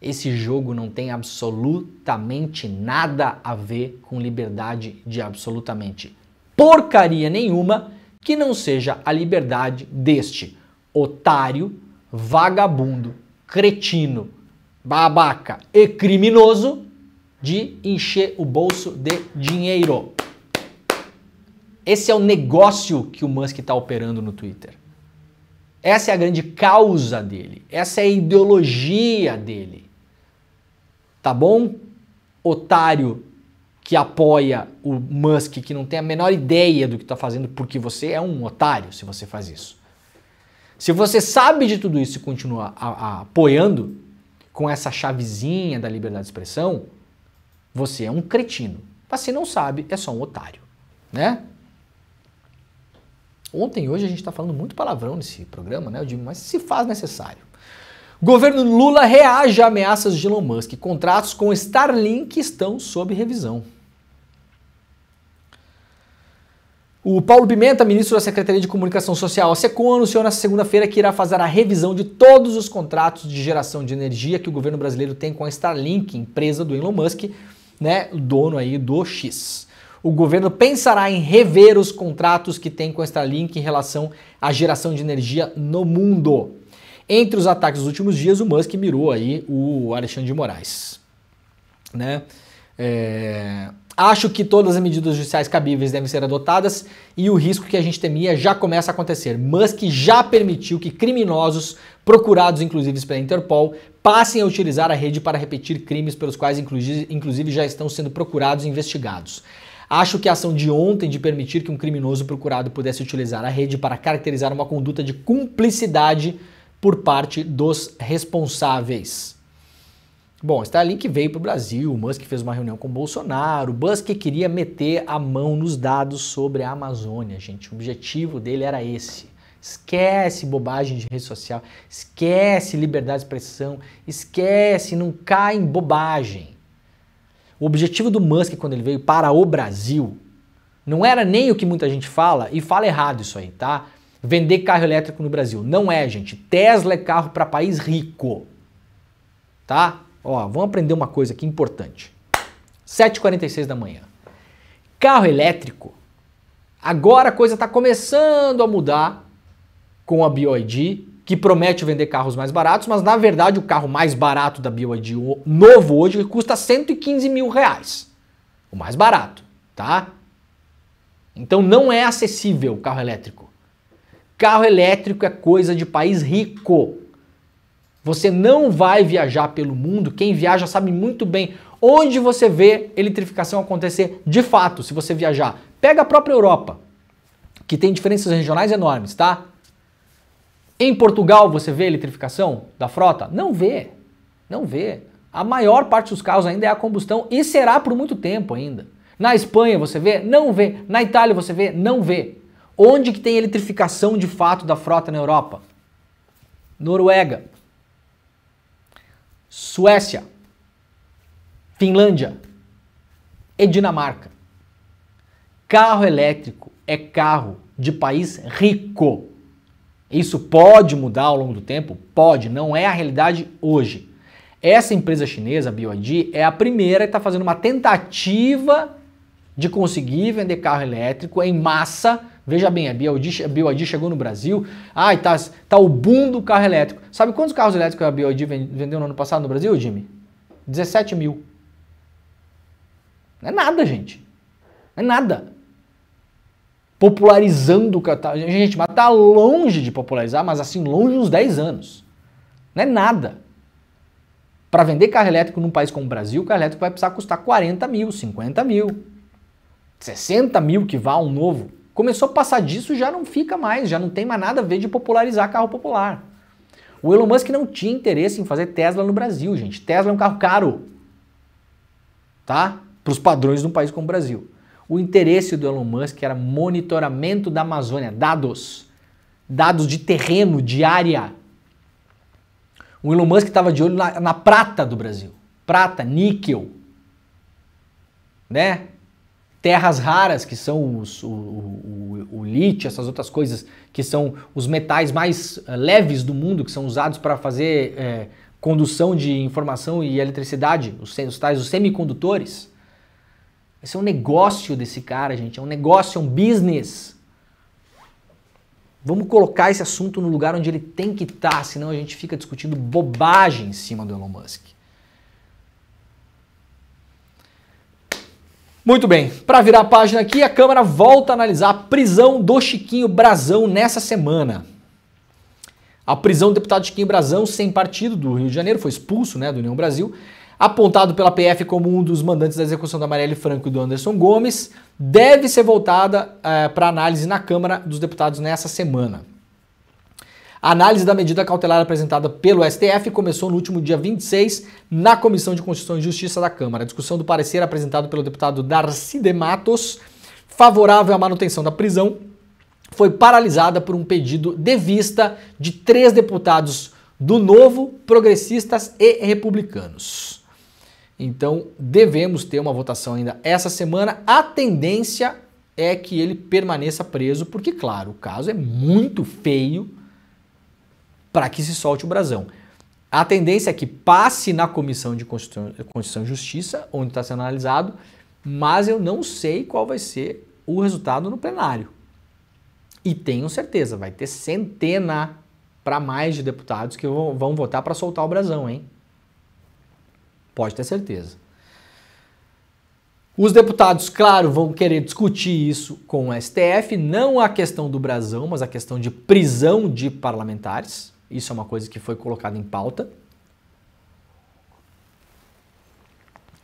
Esse jogo não tem absolutamente nada a ver com liberdade de absolutamente porcaria nenhuma que não seja a liberdade deste otário, vagabundo, cretino, babaca e criminoso de encher o bolso de dinheiro. Esse é o negócio que o Musk está operando no Twitter. Essa é a grande causa dele. Essa é a ideologia dele. Tá bom? Otário que apoia o Musk, que não tem a menor ideia do que está fazendo, porque você é um otário se você faz isso. Se você sabe de tudo isso e continua apoiando com essa chavezinha da liberdade de expressão, você é um cretino. Mas se não sabe, é só um otário, né? Ontem e hoje a gente está falando muito palavrão nesse programa, né? Eu digo, mas se faz necessário. Governo Lula reage a ameaças de Elon Musk. Contratos com Starlink estão sob revisão. O Paulo Pimenta, ministro da Secretaria de Comunicação Social, a SECOM, anunciou nesta segunda-feira que irá fazer a revisão de todos os contratos de geração de energia que o governo brasileiro tem com a Starlink, empresa do Elon Musk, né, o dono aí do X. O governo pensará em rever os contratos que tem com a Starlink em relação à geração de energia no mundo. Entre os ataques dos últimos dias, o Musk mirou aí o Alexandre de Moraes, né? Acho que todas as medidas judiciais cabíveis devem ser adotadas e o risco que a gente temia já começa a acontecer. Musk já permitiu que criminosos, procurados inclusive pela Interpol, passem a utilizar a rede para repetir crimes pelos quais inclusive já estão sendo procurados e investigados. Acho que a ação de ontem de permitir que um criminoso procurado pudesse utilizar a rede para caracterizar uma conduta de cumplicidade por parte dos responsáveis. Bom, Starlink veio para o Brasil, o Musk fez uma reunião com o Bolsonaro, o Musk queria meter a mão nos dados sobre a Amazônia, gente. O objetivo dele era esse. Esquece bobagem de rede social, esquece liberdade de expressão, esquece, não cai em bobagem. O objetivo do Musk quando ele veio para o Brasil não era nem o que muita gente fala, e fala errado isso aí, tá? Vender carro elétrico no Brasil. Não é, gente. Tesla é carro para país rico, tá? Ó, vamos aprender uma coisa aqui importante. 7h46 da manhã. Carro elétrico. Agora a coisa está começando a mudar com a BYD, que promete vender carros mais baratos, mas na verdade o carro mais barato da BYD, o novo hoje, custa 115 mil reais. O mais barato, tá? Então não é acessível o carro elétrico. Carro elétrico é coisa de país rico. Você não vai viajar pelo mundo, quem viaja sabe muito bem onde você vê eletrificação acontecer de fato, se você viajar. Pega a própria Europa, que tem diferenças regionais enormes, tá? Em Portugal você vê eletrificação da frota? Não vê, não vê. A maior parte dos carros ainda é a combustão e será por muito tempo ainda. Na Espanha você vê? Não vê. Na Itália você vê? Não vê. Onde que tem eletrificação de fato da frota na Europa? Noruega, Suécia, Finlândia e Dinamarca. Carro elétrico é carro de país rico. Isso pode mudar ao longo do tempo? Pode, não é a realidade hoje. Essa empresa chinesa, a BYD, é a primeira que está fazendo uma tentativa de conseguir vender carro elétrico em massa. Veja bem, a BYD chegou no Brasil, tá o boom do carro elétrico. Sabe quantos carros elétricos a BYD vendeu no ano passado no Brasil, Jimmy? 17 mil. Não é nada, gente. Não é nada. Popularizando o carro. Gente, mas tá longe de popularizar, mas assim, longe uns 10 anos. Não é nada. Para vender carro elétrico num país como o Brasil, o carro elétrico vai precisar custar 40 mil, 50 mil, 60 mil que vá um novo. Começou a passar disso, já não fica mais, já não tem mais nada a ver de popularizar carro popular. O Elon Musk não tinha interesse em fazer Tesla no Brasil, gente. Tesla é um carro caro, tá? Para os padrões de um país como o Brasil. O interesse do Elon Musk era monitoramento da Amazônia, dados de terreno, de área. O Elon Musk estava de olho na prata do Brasil, prata, níquel, né? Terras raras, que são o lítio, essas outras coisas, que são os metais mais leves do mundo, que são usados para fazer condução de informação e eletricidade, os semicondutores. Esse é um negócio desse cara, gente, é um negócio, é um business. Vamos colocar esse assunto no lugar onde ele tem que estar, senão a gente fica discutindo bobagem em cima do Elon Musk. Muito bem, para virar a página aqui, a Câmara volta a analisar a prisão do Chiquinho Brazão nessa semana. A prisão do deputado Chiquinho Brazão, sem partido, do Rio de Janeiro, foi expulso, né, do União Brasil, apontado pela PF como um dos mandantes da execução da Marielle Franco e do Anderson Gomes, deve ser voltada para análise na Câmara dos Deputados nessa semana. A análise da medida cautelar apresentada pelo STF começou no último dia 26 na Comissão de Constituição e Justiça da Câmara. A discussão do parecer apresentado pelo deputado Darcy de Matos, favorável à manutenção da prisão, foi paralisada por um pedido de vista de 3 deputados do Novo, Progressistas e Republicanos. Então, devemos ter uma votação ainda essa semana. A tendência é que ele permaneça preso, porque, claro, o caso é muito feio para que se solte o brasão. A tendência é que passe na Comissão de Constituição e Justiça, onde está sendo analisado, mas eu não sei qual vai ser o resultado no plenário. E tenho certeza, vai ter centena para mais de deputados que vão votar para soltar o brasão, hein? Pode ter certeza. Os deputados, claro, vão querer discutir isso com o STF, não a questão do brasão, mas a questão de prisão de parlamentares. Isso é uma coisa que foi colocada em pauta.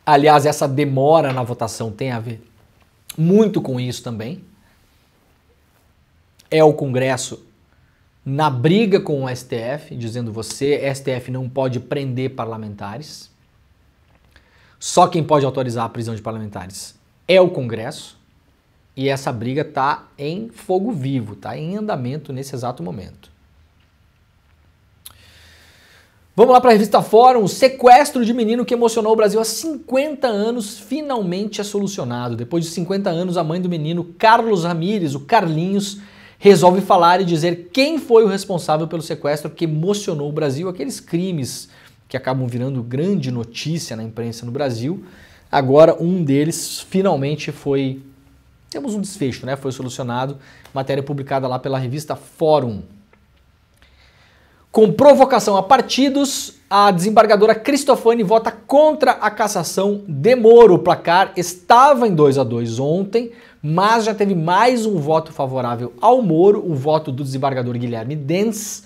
Aliás, essa demora na votação tem a ver muito com isso também. É o Congresso na briga com o STF, dizendo STF não pode prender parlamentares. Só quem pode autorizar a prisão de parlamentares é o Congresso. E essa briga está em fogo vivo, está em andamento nesse exato momento. Vamos lá para a revista Fórum. O sequestro de menino que emocionou o Brasil há 50 anos finalmente é solucionado. Depois de 50 anos, a mãe do menino, Carlos Ramírez, o Carlinhos, resolve falar e dizer quem foi o responsável pelo sequestro que emocionou o Brasil. Aqueles crimes que acabam virando grande notícia na imprensa no Brasil. Agora um deles finalmente temos um desfecho, né? Foi solucionado. Matéria publicada lá pela revista Fórum. Com provocação a partidos, a desembargadora Cristofani vota contra a cassação de Moro. O placar estava em 2-2 ontem, mas já teve mais um voto favorável ao Moro, o voto do desembargador Guilherme Dens,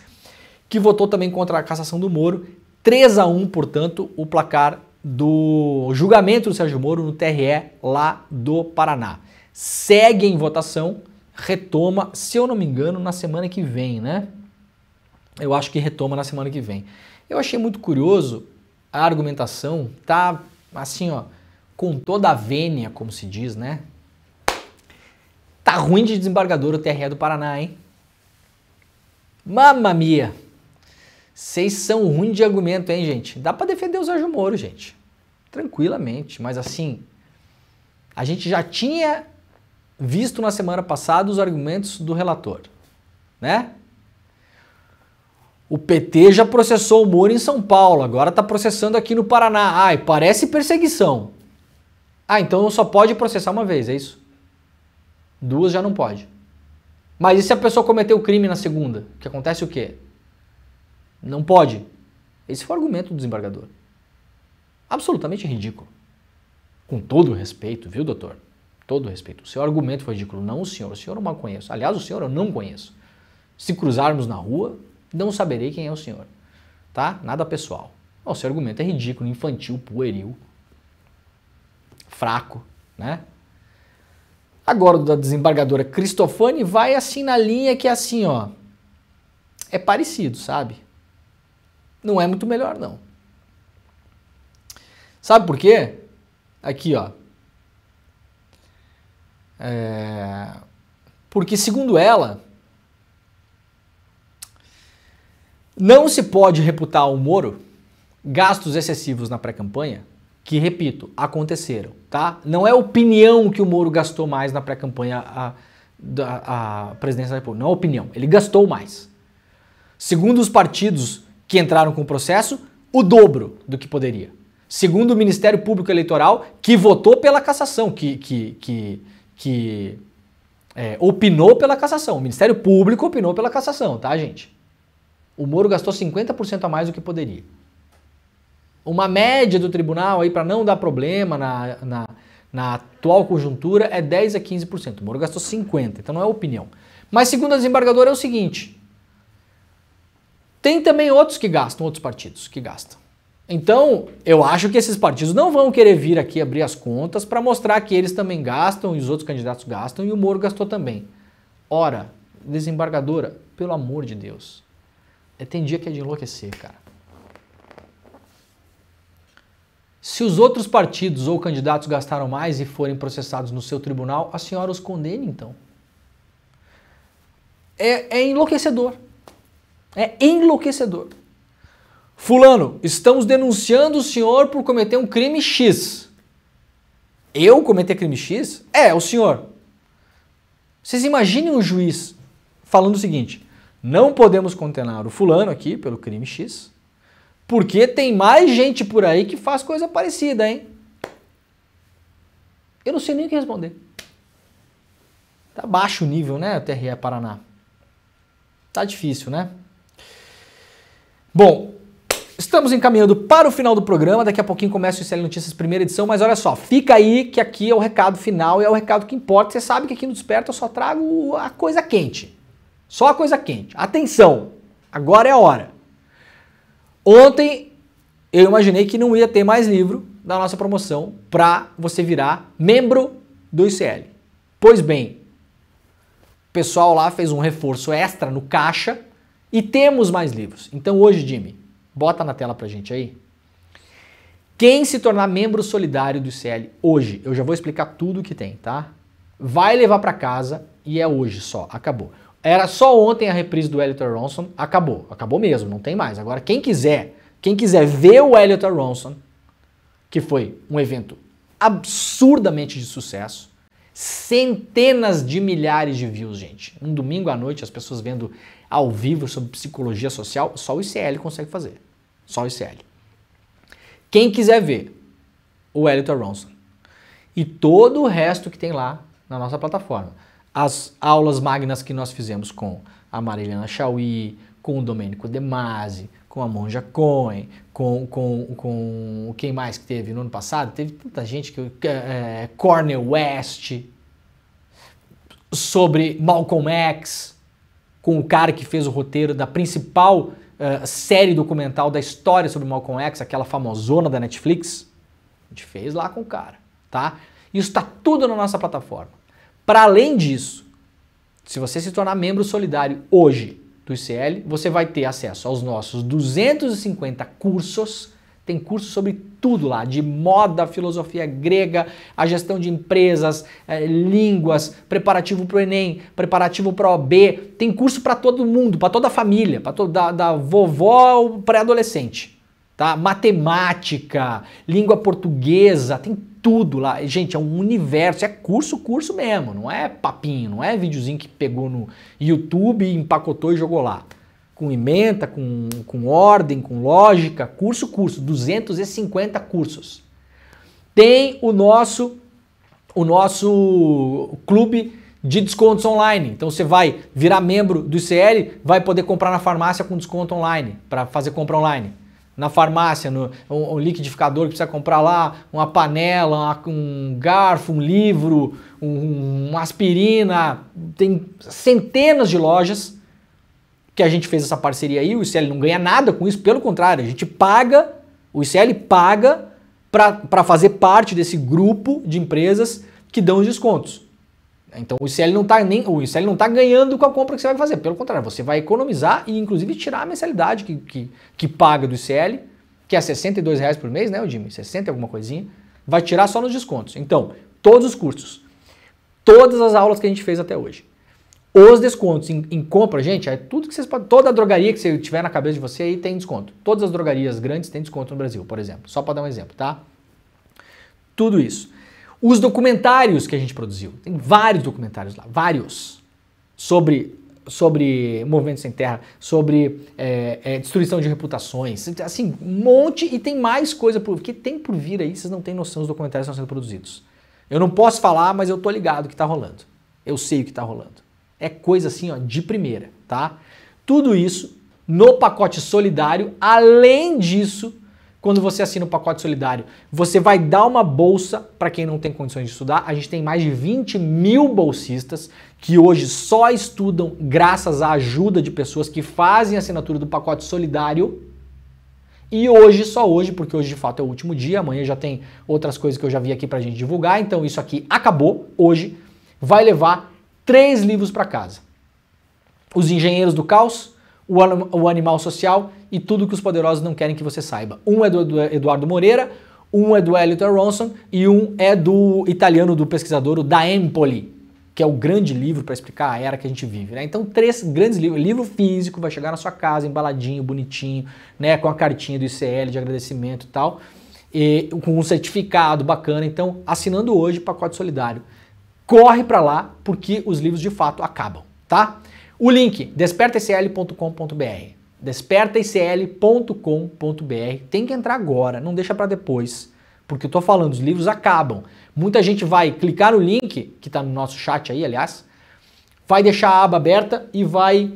que votou também contra a cassação do Moro. 3-1, portanto, o placar do julgamento do Sérgio Moro no TRE lá do Paraná. Segue em votação, retoma, se eu não me engano, na semana que vem, né? Eu acho que retoma na semana que vem. Eu achei muito curioso, a argumentação tá assim, ó, com toda a vênia, como se diz, né? Tá ruim de desembargador o TRE do Paraná, hein? Mamma mia! Vocês são ruins de argumento, hein, gente? Dá pra defender o Sérgio Moro, gente. Tranquilamente, mas assim, a gente já tinha visto na semana passada os argumentos do relator, né? O PT já processou o Moro em São Paulo, agora está processando aqui no Paraná. Ai, parece perseguição. Ah, então só pode processar uma vez, é isso? Duas já não pode. Mas e se a pessoa cometeu o crime na segunda? Que acontece o quê? Não pode. Esse foi o argumento do desembargador. Absolutamente ridículo. Com todo o respeito, viu, doutor? Todo o respeito. O seu argumento foi ridículo, não o senhor. O senhor eu mal conheço. Aliás, o senhor eu não conheço. Se cruzarmos na rua, não saberei quem é o senhor, tá? Nada pessoal. O seu argumento é ridículo, infantil, pueril, fraco, né? Agora, o da desembargadora Cristofani vai assim na linha que é assim, ó, é parecido, sabe? Não é muito melhor, não. Sabe por quê? Aqui, ó. Porque, segundo ela, não se pode reputar ao Moro gastos excessivos na pré-campanha, que, repito, aconteceram, tá? Não é opinião que o Moro gastou mais na pré-campanha a presidência da República, não é opinião, ele gastou mais. Segundo os partidos que entraram com o processo, o dobro do que poderia. Segundo o Ministério Público Eleitoral, que votou pela cassação, que opinou pela cassação. O Ministério Público opinou pela cassação, tá, gente? O Moro gastou 50% a mais do que poderia. Uma média do tribunal aí para não dar problema na atual conjuntura é 10 a 15%. O Moro gastou 50%, então não é opinião. Mas segundo a desembargadora é o seguinte, tem também outros que gastam, outros partidos que gastam. Então, eu acho que esses partidos não vão querer vir aqui abrir as contas para mostrar que eles também gastam e os outros candidatos gastam e o Moro gastou também. Ora, desembargadora, pelo amor de Deus, tem dia que é de enlouquecer, cara. Se os outros partidos ou candidatos gastaram mais e forem processados no seu tribunal, a senhora os condene, então. É enlouquecedor. É enlouquecedor. Fulano, estamos denunciando o senhor por cometer um crime X. Eu cometer crime X? É, o senhor. Vocês imaginem um juiz falando o seguinte: não podemos condenar o fulano aqui pelo crime X, porque tem mais gente por aí que faz coisa parecida, hein? Eu não sei nem o que responder. Tá baixo o nível, né, TRE Paraná? Tá difícil, né? Bom, estamos encaminhando para o final do programa. Daqui a pouquinho começa o ICL Notícias primeira edição, mas olha só, fica aí que aqui é o recado final e é o recado que importa. Você sabe que aqui no Desperta eu só trago a coisa quente. Só a coisa quente. Atenção, agora é a hora. Ontem eu imaginei que não ia ter mais livro da nossa promoção para você virar membro do ICL. Pois bem, o pessoal lá fez um reforço extra no caixa e temos mais livros. Então hoje, Jimmy, bota na tela pra gente aí. Quem se tornar membro solidário do ICL hoje, eu já vou explicar tudo que tem, tá? Vai levar pra casa e é hoje só, acabou. Era só ontem a reprise do Elliot Aronson, acabou mesmo, não tem mais. Agora quem quiser ver o Elliot Aronson, que foi um evento absurdamente de sucesso, centenas de milhares de views, gente. Um domingo à noite as pessoas vendo ao vivo sobre psicologia social, só o ICL consegue fazer. Só o ICL. Quem quiser ver o Elliot Aronson e todo o resto que tem lá na nossa plataforma, as aulas magnas que nós fizemos com a Marilena Chauí, com o Domênico De Masi, com a Monja Cohen, com quem mais que teve no ano passado? Teve tanta gente, Cornel West, sobre Malcolm X, com o cara que fez o roteiro da principal série documental da história sobre Malcolm X, aquela famosona da Netflix. A gente fez lá com o cara, tá? Isso está tudo na nossa plataforma. Para além disso, se você se tornar membro solidário hoje do ICL, você vai ter acesso aos nossos 250 cursos. Tem curso sobre tudo lá, de moda, filosofia grega, a gestão de empresas, línguas, preparativo para o Enem, preparativo para a OAB. Tem curso para todo mundo, para toda a família, da vovó ao pré-adolescente. Tá? Matemática, língua portuguesa, tem tudo lá. Gente, é um universo, é curso mesmo, não é papinho, não é videozinho que pegou no YouTube, empacotou e jogou lá. Com ementa, com ordem, com lógica, curso, 250 cursos. Tem o nosso clube de descontos online. Então você vai virar membro do ICL, vai poder comprar na farmácia com desconto online, para fazer compra online. Na farmácia, um liquidificador que precisa comprar lá, uma panela, um garfo, um livro, uma aspirina. Tem centenas de lojas que a gente fez essa parceria aí. O ICL não ganha nada com isso, pelo contrário, a gente paga, o ICL paga para fazer parte desse grupo de empresas que dão os descontos. Então o ICL não tá ganhando com a compra que você vai fazer, pelo contrário, você vai economizar e inclusive tirar a mensalidade que paga do ICL, que é R$62 por mês, né, Jimmy? 60 alguma coisinha, vai tirar só nos descontos. Então, todos os cursos, todas as aulas que a gente fez até hoje, os descontos em compra, gente, é tudo que vocês podem, toda a drogaria que você tiver na cabeça de você aí tem desconto. Todas as drogarias grandes têm desconto no Brasil, por exemplo, só para dar um exemplo, tá? Tudo isso. Os documentários que a gente produziu, tem vários documentários lá, vários, sobre movimentos sem terra, sobre destruição de reputações, assim, um monte, e tem mais coisa que tem por vir aí, vocês não têm noção dos documentários que estão sendo produzidos. Eu não posso falar, mas eu tô ligado o que tá rolando. Eu sei o que tá rolando. É coisa assim, ó, de primeira, tá? Tudo isso no pacote solidário. Além disso, quando você assina o pacote solidário, você vai dar uma bolsa para quem não tem condições de estudar. A gente tem mais de 20 mil bolsistas que hoje só estudam graças à ajuda de pessoas que fazem a assinatura do pacote solidário. E hoje, só hoje, porque hoje de fato é o último dia, amanhã já tem outras coisas que eu já vi aqui pra gente divulgar, então isso aqui acabou hoje, vai levar 3 livros para casa. Os Engenheiros do Caos, o Animal Social e Tudo que os Poderosos Não Querem que Você Saiba. Um é do Eduardo Moreira, um é do Elliot Aronson e um é do italiano, do pesquisador, o Da Empoli, que é o grande livro para explicar a era que a gente vive, né? Então 3 grandes livros, livro físico, vai chegar na sua casa, embaladinho, bonitinho, né? Com a cartinha do ICL de agradecimento e tal, e com um certificado bacana. Então, assinando hoje, pacote solidário. corre para lá porque os livros de fato acabam, tá? O link, despertaecl.com.br, despertaecl.com.br, tem que entrar agora, não deixa para depois, porque eu tô falando, os livros acabam. Muita gente vai clicar no link, que tá no nosso chat aí, aliás, vai deixar a aba aberta e vai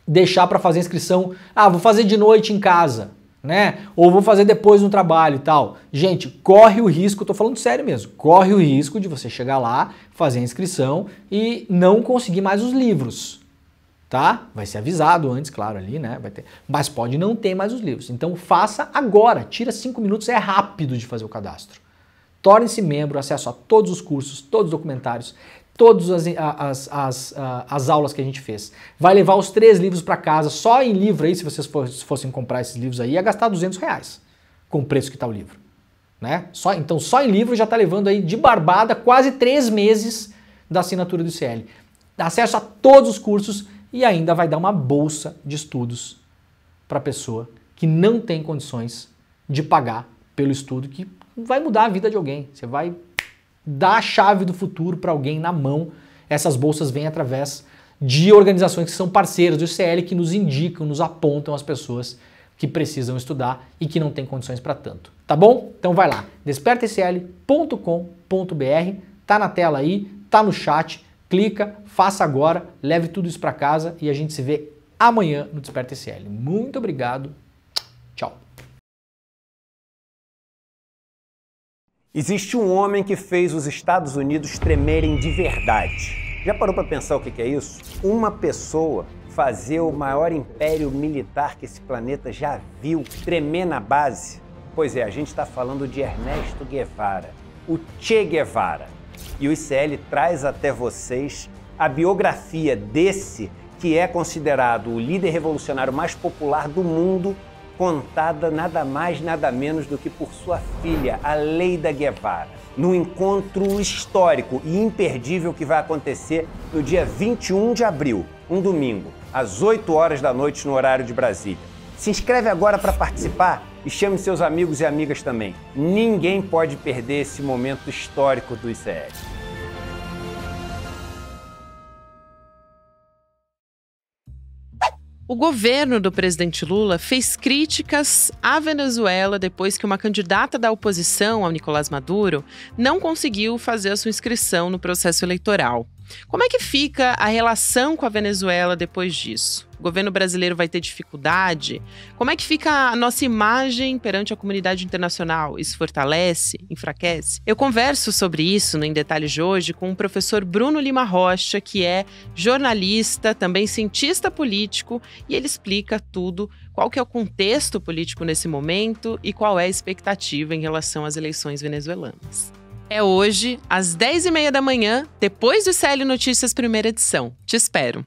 deixar para fazer a inscrição. Ah, vou fazer de noite em casa, né? Ou vou fazer depois no trabalho e tal. Gente, corre o risco, eu tô falando sério mesmo, corre o risco de você chegar lá, fazer a inscrição e não conseguir mais os livros, tá? Vai ser avisado antes, claro, ali, né? Vai ter, mas pode não ter mais os livros. Então faça agora, tira 5 minutos, é rápido de fazer o cadastro. Torne-se membro, acesso a todos os cursos, todos os documentários, todas as aulas que a gente fez. Vai levar os 3 livros para casa, só em livro aí, se vocês fossem comprar esses livros aí, ia gastar R$200 com o preço que está o livro, né? Então só em livro já está levando aí de barbada quase 3 meses da assinatura do ICL. Acesso a todos os cursos e ainda vai dar uma bolsa de estudos para a pessoa que não tem condições de pagar pelo estudo, que vai mudar a vida de alguém. Você vai dar a chave do futuro para alguém na mão. Essas bolsas vêm através de organizações que são parceiras do ICL, que nos indicam, nos apontam as pessoas que precisam estudar e que não têm condições para tanto. Tá bom? Então vai lá, despertaecl.com.br, tá na tela aí, tá no chat, clica, faça agora, leve tudo isso para casa e a gente se vê amanhã no Desperta ICL. Muito obrigado, tchau. Existe um homem que fez os Estados Unidos tremerem de verdade. Já parou para pensar o que é isso? Uma pessoa fazer o maior império militar que esse planeta já viu tremer na base? Pois é, a gente está falando de Ernesto Guevara, o Che Guevara. E o ICL traz até vocês a biografia desse que é considerado o líder revolucionário mais popular do mundo, contada nada mais, nada menos do que por sua filha, Aleida Guevara, num encontro histórico e imperdível que vai acontecer no dia 21 de abril, um domingo, às 8 horas da noite no horário de Brasília. Se inscreve agora para participar e chame seus amigos e amigas também. Ninguém pode perder esse momento histórico do ICL. O governo do presidente Lula fez críticas à Venezuela depois que uma candidata da oposição, ao Nicolás Maduro, não conseguiu fazer a sua inscrição no processo eleitoral. Como é que fica a relação com a Venezuela depois disso? O governo brasileiro vai ter dificuldade? Como é que fica a nossa imagem perante a comunidade internacional? Isso fortalece? Enfraquece? Eu converso sobre isso no Em Detalhes de hoje com o professor Bruno Lima Rocha, que é jornalista, também cientista político, e ele explica tudo, qual que é o contexto político nesse momento e qual é a expectativa em relação às eleições venezuelanas. É hoje, às 10h30 da manhã, depois do ICL Notícias, primeira edição. Te espero!